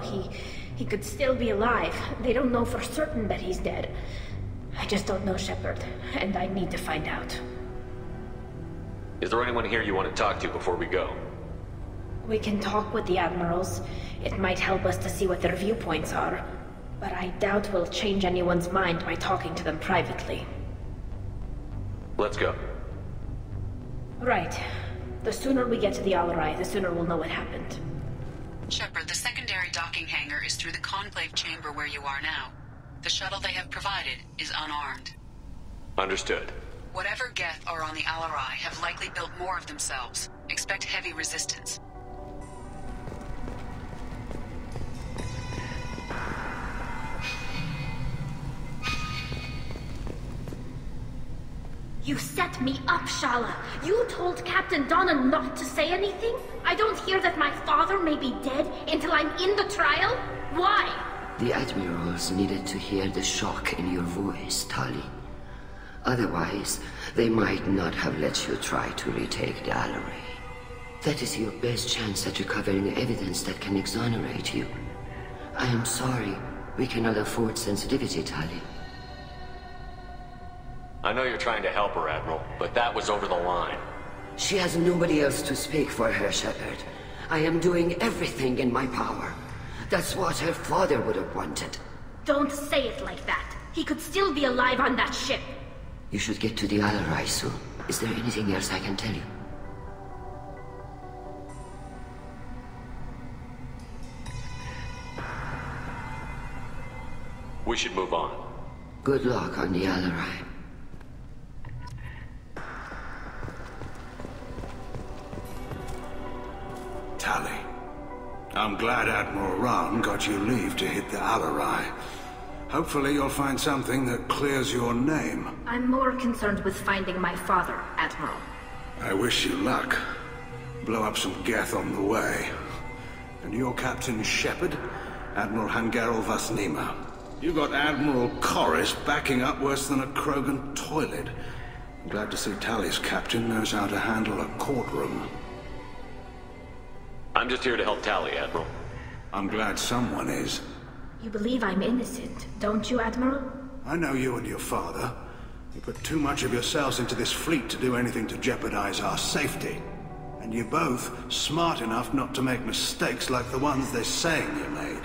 S12: He could still be alive. They don't know for certain that he's dead. I just don't know, Shepard, and I need to find out.
S2: Is there anyone here you want to talk to before we go?
S12: We can talk with the Admirals. It might help us to see what their viewpoints are. But I doubt we'll change anyone's mind by talking to them privately.
S2: Let's go.
S12: Right. The sooner we get to the Alarai, the sooner we'll know what happened.
S3: Shepard, the secondary docking hangar is through the conclave chamber where you are now. The shuttle they have provided is unarmed.
S2: Understood.
S3: Whatever Geth are on the Alarai have likely built more of themselves. Expect heavy resistance.
S12: You set me up, Shala. You told Captain Donna not to say anything? I don't hear that my father may be dead until I'm in the trial? Why?
S17: The admirals needed to hear the shock in your voice, Tali. Otherwise, they might not have let you try to retake the Alarai. That is your best chance at recovering evidence that can exonerate you. I am sorry. We cannot afford sensitivity, Tali.
S2: I know you're trying to help her, Admiral, but that was over the line.
S17: She has nobody else to speak for her, Shepard. I am doing everything in my power. That's what her father would have wanted.
S12: Don't say it like that. He could still be alive on that ship.
S17: You should get to the Alarai soon. Is there anything else I can tell you?
S2: We should move on.
S17: Good luck on the Alarai.
S19: Tali, I'm glad Admiral Rahn got you leave to hit the Alarai. Hopefully you'll find something that clears your name.
S12: I'm more concerned with finding my father, Admiral.
S19: I wish you luck. Blow up some Geth on the way. And your Captain Shepard? Admiral Hangarel Vasnima. You got Admiral Corris backing up worse than a Krogan toilet. I'm glad to see Tali's captain knows how to handle a courtroom.
S2: I'm just here to help Tali, Admiral.
S19: I'm glad someone is.
S12: You believe I'm innocent, don't you, Admiral?
S19: I know you and your father. You put too much of yourselves into this fleet to do anything to jeopardize our safety. And you're both smart enough not to make mistakes like the ones they're saying you made.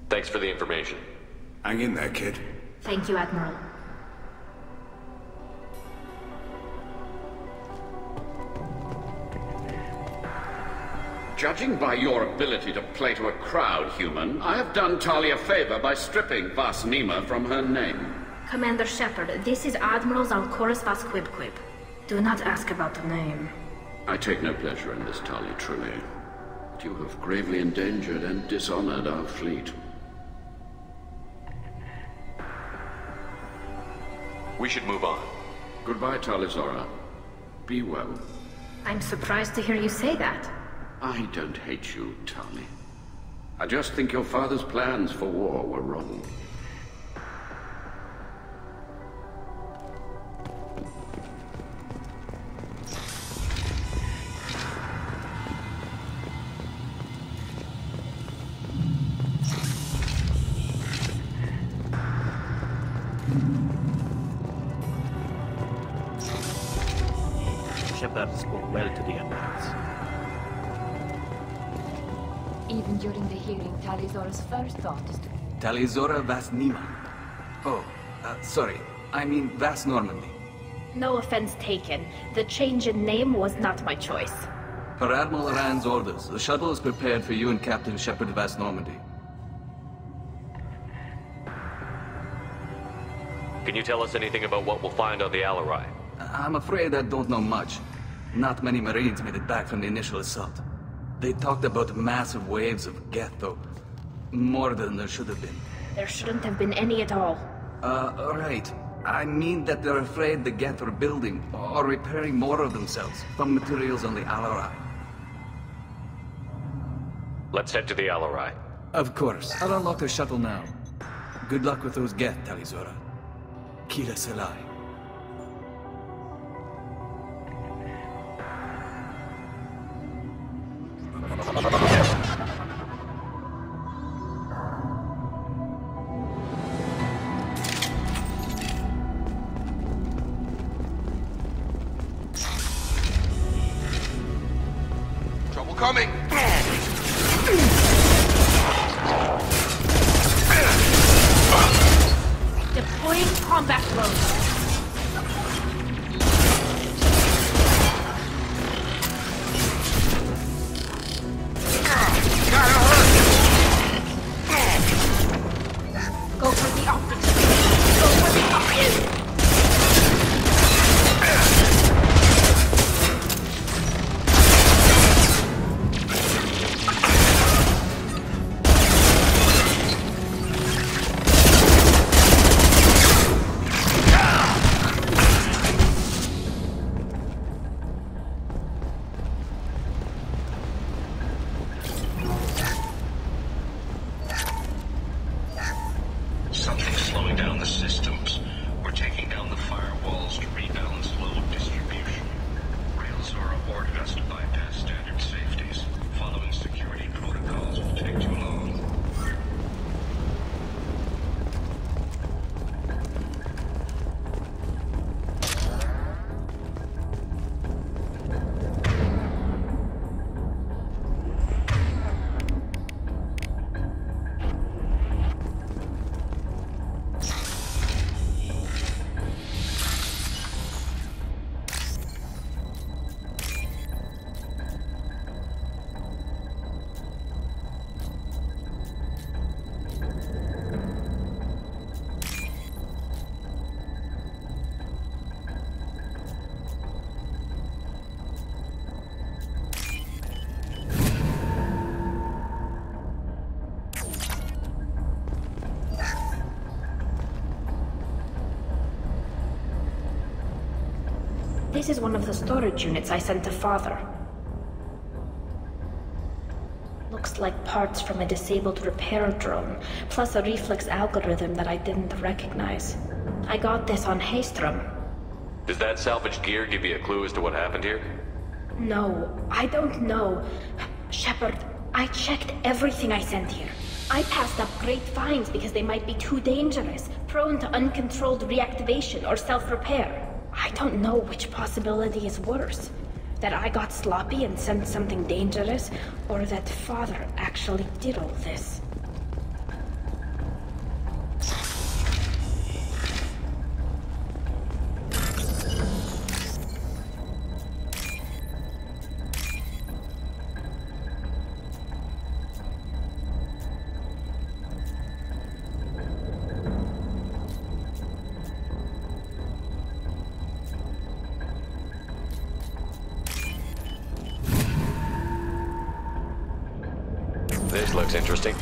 S2: Thanks for the information.
S19: Hang in there, kid.
S12: Thank you, Admiral.
S18: Judging by your ability to play to a crowd, human, I have done Tali a favor by stripping Vasnima from her name.
S12: Commander Shepard, this is Admiral Zalkoris Vasquibquib. Do not ask about the name.
S18: I take no pleasure in this, Tali, truly. But you have gravely endangered and dishonored our fleet.
S2: We should move on.
S18: Goodbye, Talizora. Be well.
S12: I'm surprised to hear you say that.
S18: I don't hate you, Tali. I just think your father's plans for war were wrong.
S16: Shepard spoke well to the Admirals.
S15: Even during the hearing, Talizora's first thought is to...
S21: Talizora Vasnima. Oh, sorry. I mean Vas Normandy.
S12: No offense taken. The change in name was not my choice.
S21: Per Admiral Rand's orders, the shuttle is prepared for you and Captain Shepard Vas Normandy.
S2: Can you tell us anything about what we'll find on the Alarai?
S21: I'm afraid I don't know much. Not many Marines made it back from the initial assault. They talked about massive waves of Geth, though. More than there should have been.
S12: There shouldn't have been any at all.
S21: Right. I mean that they're afraid the Geth are building or repairing more of themselves from materials on the Alarai.
S2: Let's head to the Alarai.
S21: Of course. I'll unlock the shuttle now. Good luck with those Geth, Talizora. Kira Selai.
S6: Trouble coming!
S12: Deploying combat mode. Go for the optics. Go for the optics. This is one of the storage units I sent to Father. Looks like parts from a disabled repair drone, plus a reflex algorithm that I didn't recognize. I got this on Haystrom.
S2: Does that salvaged gear give you a clue as to what happened here?
S12: No, I don't know. Shepard, I checked everything I sent here. I passed up great finds because they might be too dangerous, prone to uncontrolled reactivation or self-repair. I don't know which possibility is worse. That I got sloppy and sent something dangerous, or that Father actually did all this.
S2: This looks interesting.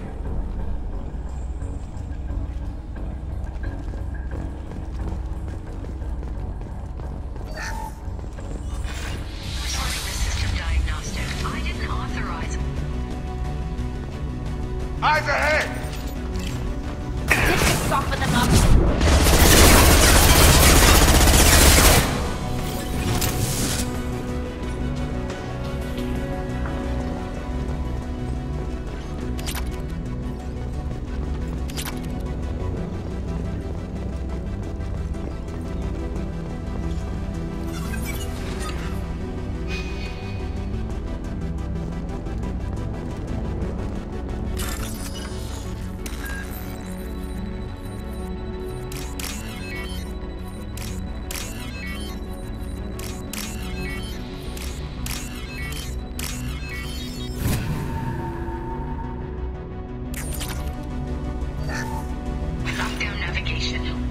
S9: Eyes ahead!
S12: This should soften them up.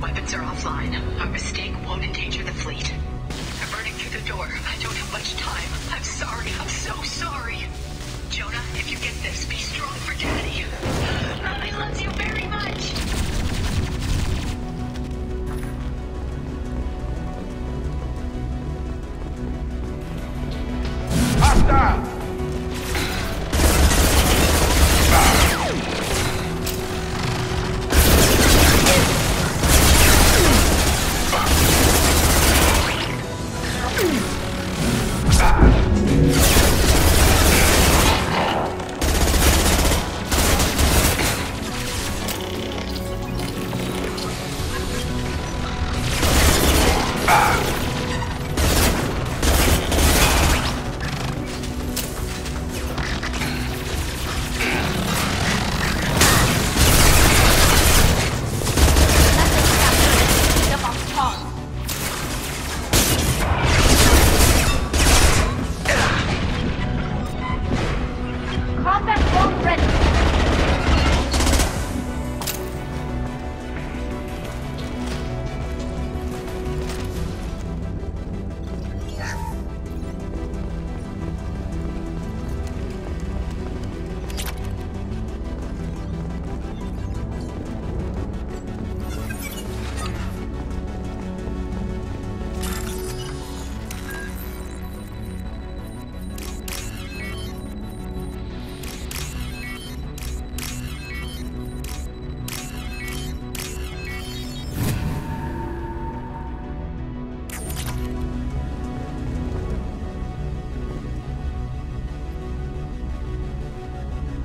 S3: Weapons are offline. Our mistake won't endanger the fleet. I'm burning through the door. I don't have much time. I'm sorry. I'm so sorry. Jonah, if you get this, be strong for Daddy. I love you very much.
S9: Hostile!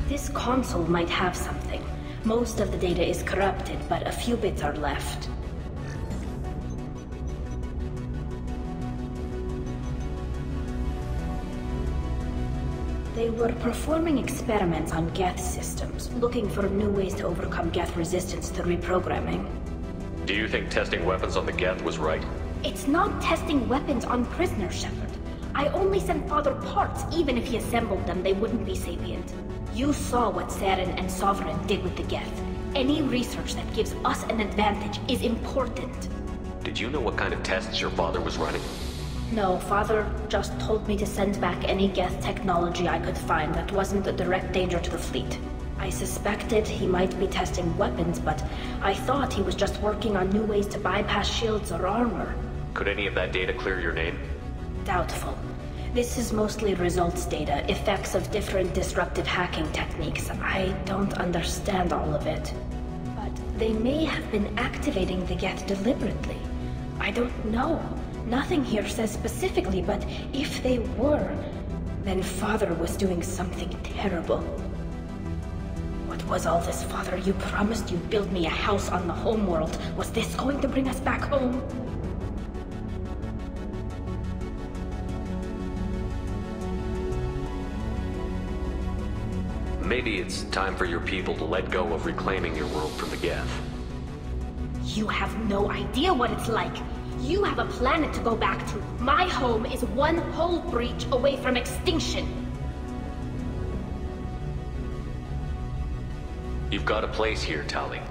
S12: This console might have something. Most of the data is corrupted, but a few bits are left. They were performing experiments on Geth systems, looking for new ways to overcome Geth resistance to reprogramming.
S2: Do you think testing weapons on the Geth was right?
S12: It's not testing weapons on prisoners, Shepard. I only sent Father parts. Even if he assembled them, they wouldn't be sapient. You saw what Saren and Sovereign did with the Geth. Any research that gives us an advantage is important.
S2: Did you know what kind of tests your father was running?
S12: No, Father just told me to send back any Geth technology I could find that wasn't a direct danger to the fleet. I suspected he might be testing weapons, but I thought he was just working on new ways to bypass shields or armor.
S2: Could any of that data clear your name?
S12: Doubtful. This is mostly results data, effects of different disruptive hacking techniques. I don't understand all of it. But they may have been activating the Geth deliberately. I don't know. Nothing here says specifically, but if they were, then Father was doing something terrible. What was all this, Father? You promised you'd build me a house on the homeworld. Was this going to bring us back home?
S2: Maybe it's time for your people to let go of reclaiming your world from the Geth.
S12: You have no idea what it's like. You have a planet to go back to. My home is one hull breach away from extinction.
S2: You've got a place here, Tali.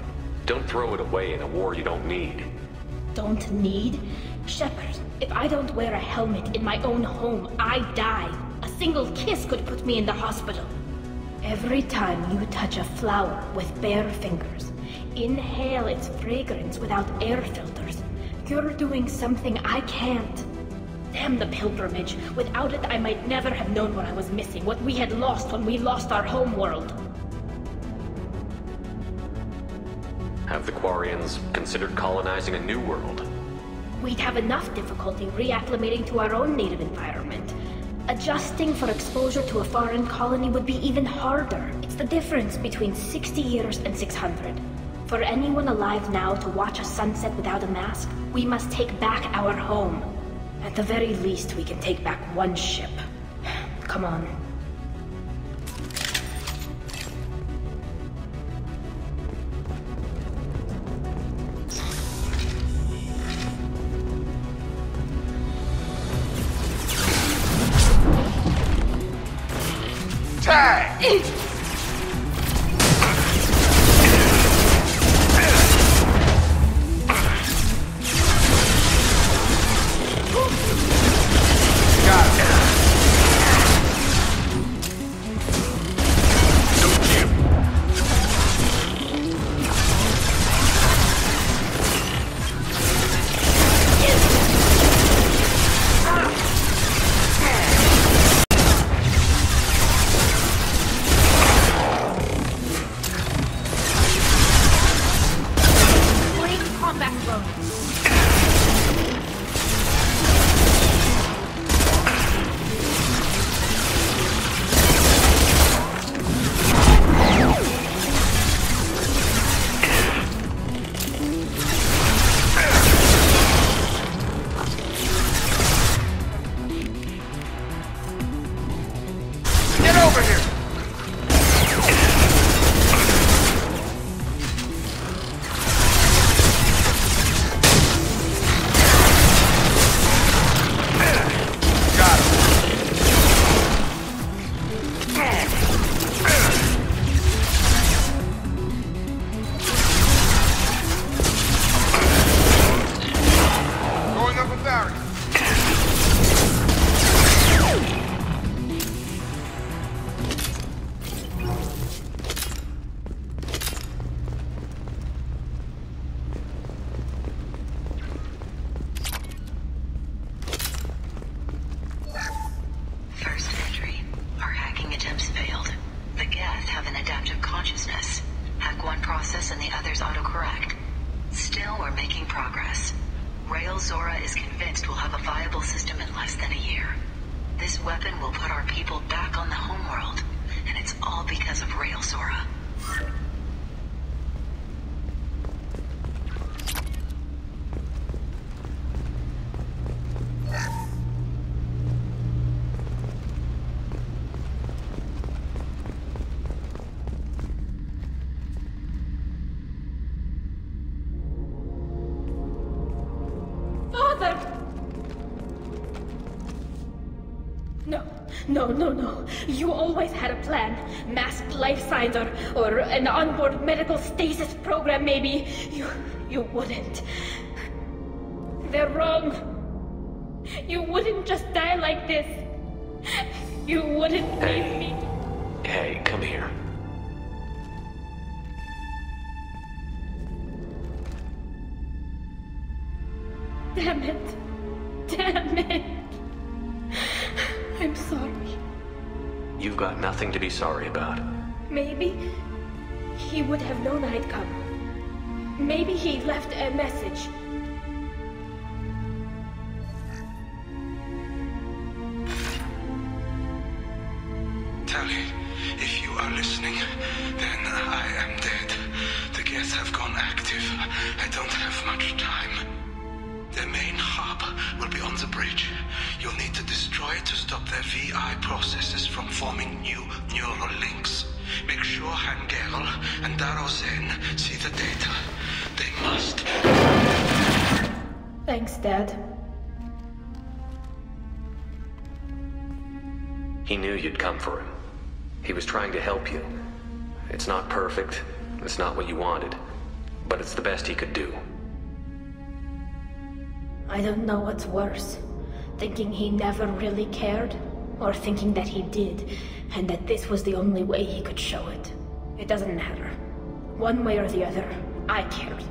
S2: Don't throw it away in a war you don't need.
S12: Don't need? Shepard, if I don't wear a helmet in my own home, I die. A single kiss could put me in the hospital. Every time you touch a flower with bare fingers, inhale its fragrance without air filters, you're doing something I can't. Damn the pilgrimage. Without it, I might never have known what I was missing, what we had lost when we lost our homeworld.
S2: Have the Quarians considered colonizing a new world?
S12: We'd have enough difficulty reacclimating to our own native environment. Adjusting for exposure to a foreign colony would be even harder. It's the difference between 60 years and 600. For anyone alive now to watch a sunset without a mask, we must take back our home. At the very least, we can take back one ship. Come on. No. You always had a plan. Masked life signs or an onboard medical stasis program, maybe. You wouldn't. They're wrong. You wouldn't just die like this. You wouldn't leave me.
S2: Hey, come here.
S12: Damn it.
S2: nothing to be sorry about.
S12: Maybe he would have known I'd come. Maybe he left a message.
S19: Tali, if you are listening, then I am dead. The Geth have gone active. I don't have much time. The main hub will be on the bridge. You'll need to destroy it to stop their VI processes from forming new neural links. Make sure Hangerel and Daro Zen see the data. They must.
S12: Thanks, Dad.
S2: He knew you'd come for him. He was trying to help you. It's not perfect. It's not what you wanted. But it's the best he could do.
S12: I don't know what's worse. Thinking he never really cared, or thinking that he did, and that this was the only way he could show it. It doesn't matter. One way or the other, I cared.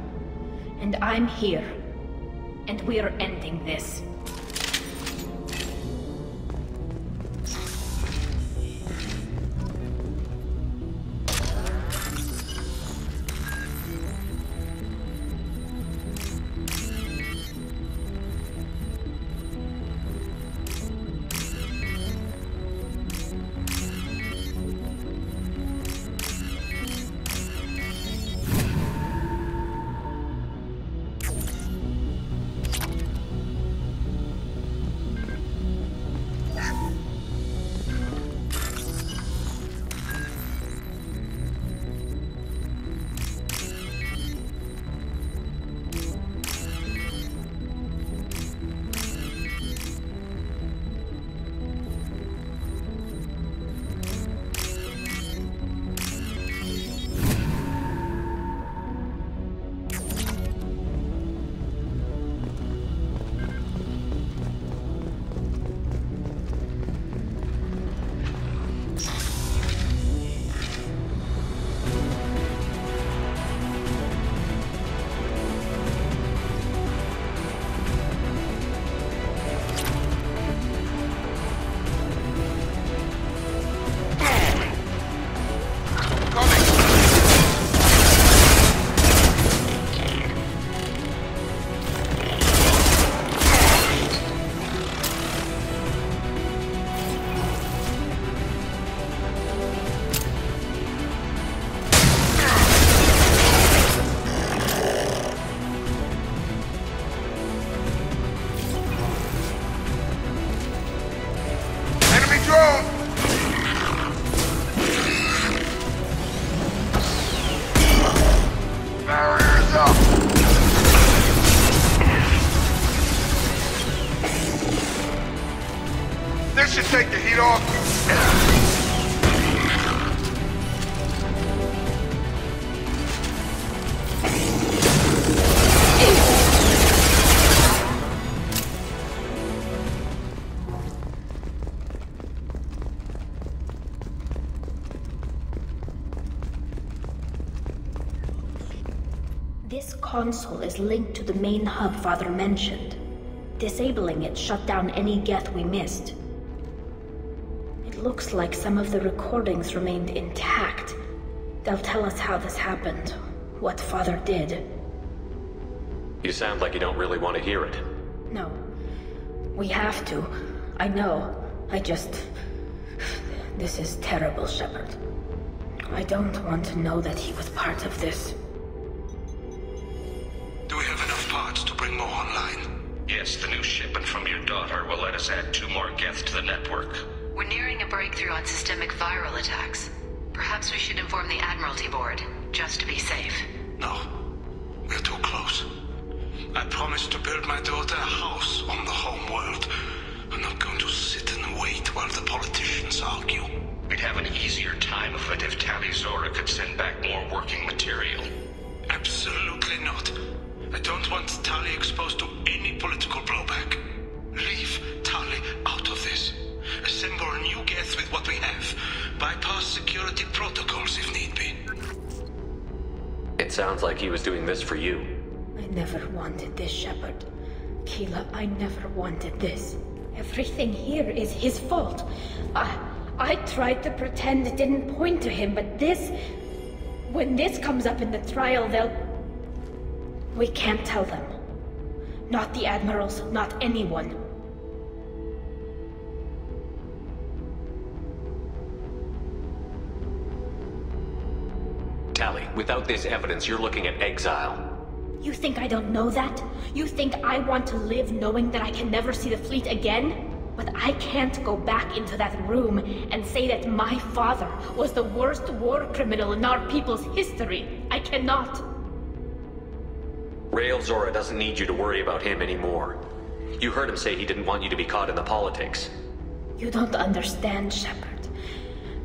S12: And I'm here. And we're ending this.
S1: Take the heat off.
S12: This console is linked to the main hub Father mentioned. Disabling it shut down any Geth we missed. Looks like some of the recordings remained intact. They'll tell us how this happened, what Father did.
S2: You sound like you don't really want to hear it.
S12: No. We have to. I know. This is terrible, Shepard. I don't want to know that he was part of this.
S19: Do we have enough parts to bring more online?
S13: Yes, the new shipment from your daughter will let us add 2 more Geth to the network.
S3: We're nearing a breakthrough on systemic viral attacks. Perhaps we should inform the Admiralty Board, just to be safe.
S19: No. We're too close. I promised to build my daughter a house on the home world. I'm not going to sit and wait while the politicians argue.
S13: We'd have an easier time of it if Tali Zora could send back more working material.
S19: Absolutely not. I don't want Tali exposed to any political blowback. Leave Tali out of this. Assemble new Geth with what we have. Bypass security protocols if need be.
S2: It sounds like he was doing this for you.
S12: I never wanted this, Shepard. Keela, I never wanted this. Everything here is his fault. I tried to pretend it didn't point to him, but this... When this comes up in the trial, they'll... We can't tell them. Not the Admirals, not anyone.
S2: Tali, without this evidence, you're looking at exile.
S12: You think I don't know that? You think I want to live knowing that I can never see the fleet again? But I can't go back into that room and say that my father was the worst war criminal in our people's history. I cannot.
S2: Rael Zora doesn't need you to worry about him anymore. You heard him say he didn't want you to be caught in the politics.
S12: You don't understand, Shepard.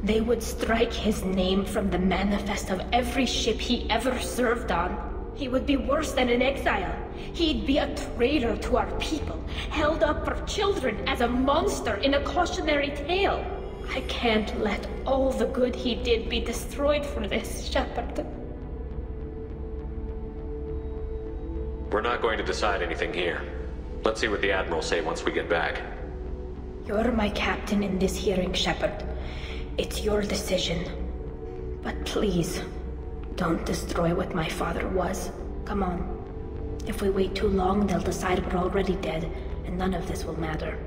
S12: They would strike his name from the manifest of every ship he ever served on. He would be worse than an exile. He'd be a traitor to our people, held up for children as a monster in a cautionary tale. I can't let all the good he did be destroyed for this, Shepard.
S2: We're not going to decide anything here. Let's see what the Admirals say once we get back.
S12: You're my captain in this hearing, Shepard. It's your decision. But please, don't destroy what my father was. Come on. If we wait too long, they'll decide we're already dead, and none of this will matter.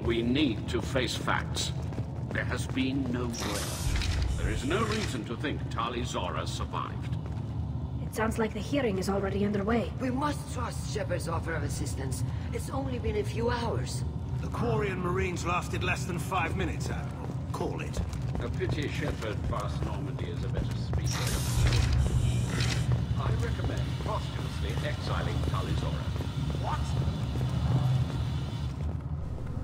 S18: We need to face facts. There has been no breach. There is no reason to think Tali Zora survived.
S12: It sounds like the hearing is already underway.
S17: We must trust Shepard's offer of assistance. It's only been a few hours.
S19: The Quarian Marines lasted less than 5 minutes, Admiral. Call it.
S18: A pity Shepard Vas Normandy is a better speaker. I recommend posthumously exiling Tali Zora. What?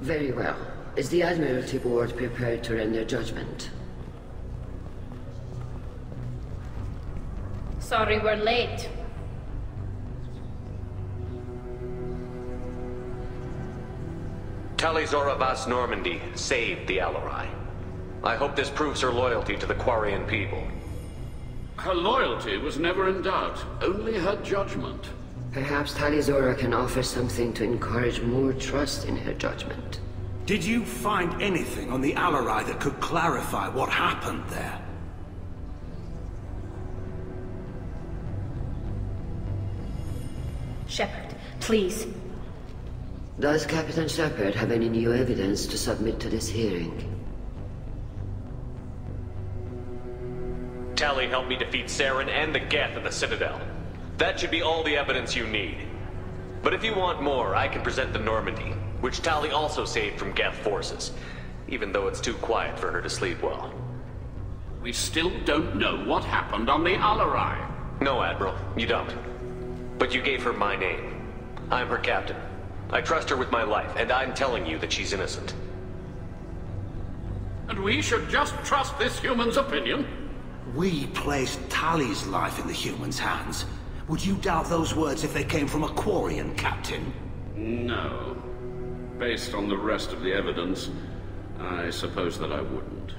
S17: Very well. Is the Admiralty Board prepared to render judgment?
S12: Sorry we're late.
S2: Tali Zora Vas Normandy saved the Alarai. I hope this proves her loyalty to the Quarian people.
S18: Her loyalty was never in doubt, only her judgment.
S17: Perhaps Tali Zora can offer something to encourage more trust in her judgment.
S19: Did you find anything on the Alarai that could clarify what happened there?
S12: Shepard, please.
S17: Does Captain Shepard have any new evidence to submit to this hearing?
S2: Tali helped me defeat Saren and the Geth at the Citadel. That should be all the evidence you need. But if you want more, I can present the Normandy, which Tali also saved from Geth forces, even though it's too quiet for her to sleep well.
S18: We still don't know what happened on the Alarai.
S2: No, Admiral, you don't. But you gave her my name. I'm her captain. I trust her with my life, and I'm telling you that she's innocent.
S18: And we should just trust this human's opinion?
S19: We placed Tali's life in the human's hands. Would you doubt those words if they came from a Quarian, Captain?
S18: No. Based on the rest of the evidence, I suppose that I wouldn't.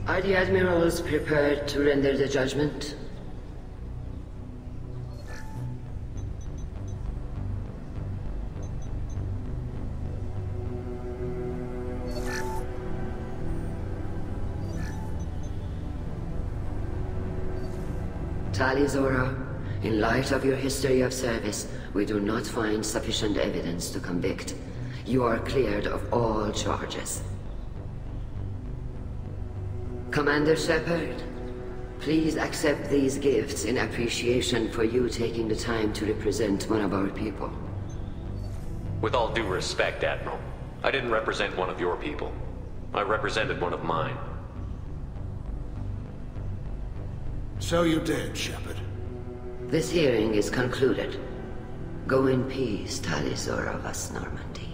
S17: Are the Admirals prepared to render the judgment? Tali Zora, in light of your history of service, we do not find sufficient evidence to convict. You are cleared of all charges. Commander Shepard, please accept these gifts in appreciation for you taking the time to represent one of our people.
S2: With all due respect, Admiral, I didn't represent one of your people. I represented one of mine.
S19: So you did, Shepard.
S17: This hearing is concluded. Go in peace, Tali Zora Vas Normandy.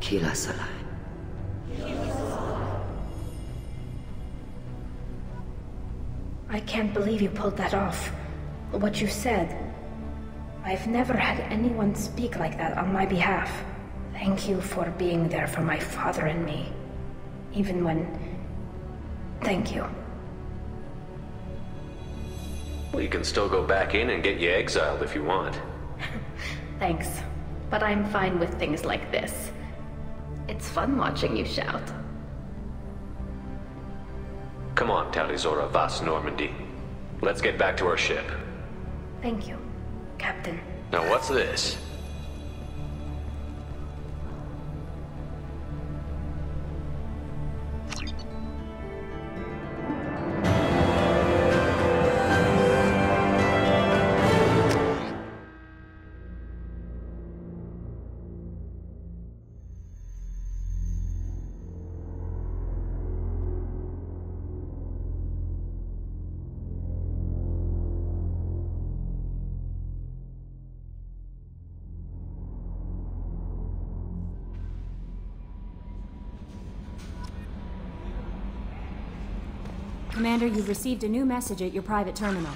S17: Kila Salai.
S12: I can't believe you pulled that off. What you said. I've never had anyone speak like that on my behalf. Thank you for being there for my father and me. Even when... Thank you.
S2: Well, you can still go back in and get you exiled if you want.
S3: Thanks, but I'm fine with things like this. It's fun watching you shout.
S2: Come on, Tali Zora Vas Normandy. Let's get back to our ship.
S12: Thank you, Captain.
S2: Now what's this?
S11: Commander, you've received a new message at your private terminal.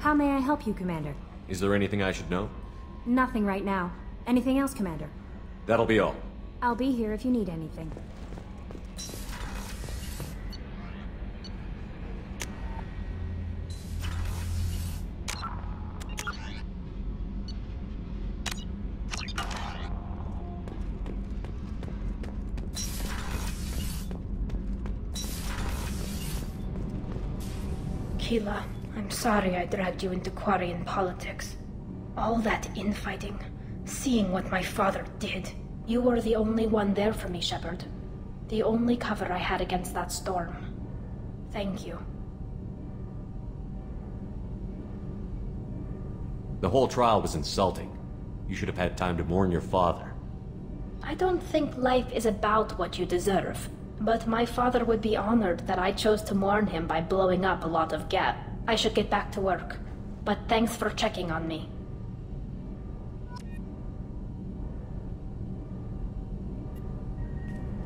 S11: How may I help you, Commander?
S2: Is there anything I should know?
S11: Nothing right now. Anything else, Commander?
S2: That'll be all.
S11: I'll be here if you need anything.
S12: Keela, I'm sorry I dragged you into Quarian politics. All that infighting, seeing what my father did. You were the only one there for me, Shepard. The only cover I had against that storm. Thank you.
S2: The whole trial was insulting. You should have had time to mourn your father.
S12: I don't think life is about what you deserve, but my father would be honored that I chose to mourn him by blowing up a lot of gas. I should get back to work, but thanks for checking on me.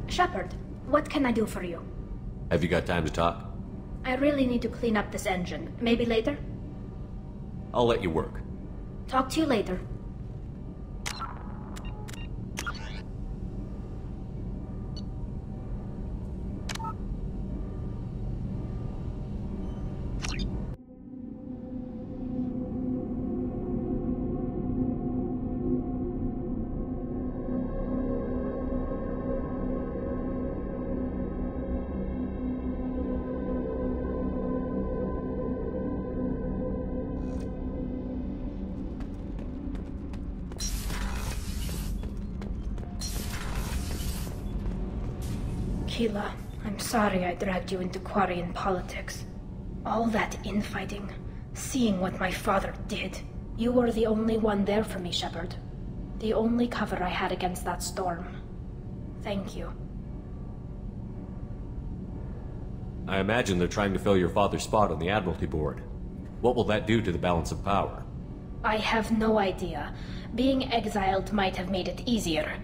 S12: Shepard, what can I do for you?
S2: Have you got time to talk?
S12: I really need to clean up this engine. Maybe later?
S2: I'll let you work.
S12: Talk to you later. Keela, I'm sorry I dragged you into Quarian politics. All that infighting, seeing what my father did. You were the only one there for me, Shepard. The only cover I had against that storm. Thank you.
S2: I imagine they're trying to fill your father's spot on the Admiralty Board. What will that do to the balance of power?
S12: I have no idea. Being exiled might have made it easier.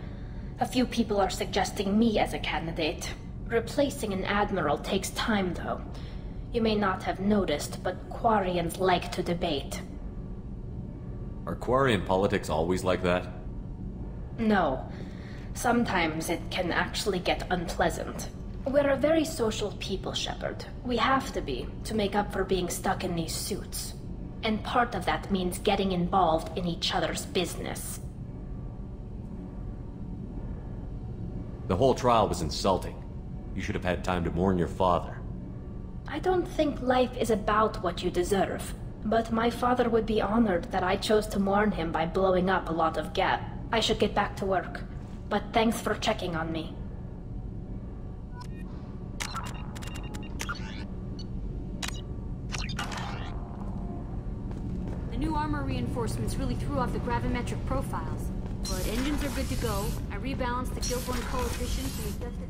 S12: A few people are suggesting me as a candidate. Replacing an admiral takes time, though. You may not have noticed, but Quarians like to debate.
S2: Are Quarian politics always like that?
S12: No. Sometimes it can actually get unpleasant. We're a very social people, Shepard. We have to be, to make up for being stuck in these suits. And part of that means getting involved in each other's business.
S2: The whole trial was insulting. You should have had time to mourn your father.
S12: I don't think life is about what you deserve. But my father would be honored that I chose to mourn him by blowing up a lot of gas. I should get back to work. But thanks for checking on me.
S7: The new armor reinforcements really threw off the gravimetric profiles. But engines are good to go. I rebalanced the kill point coefficient and adjusted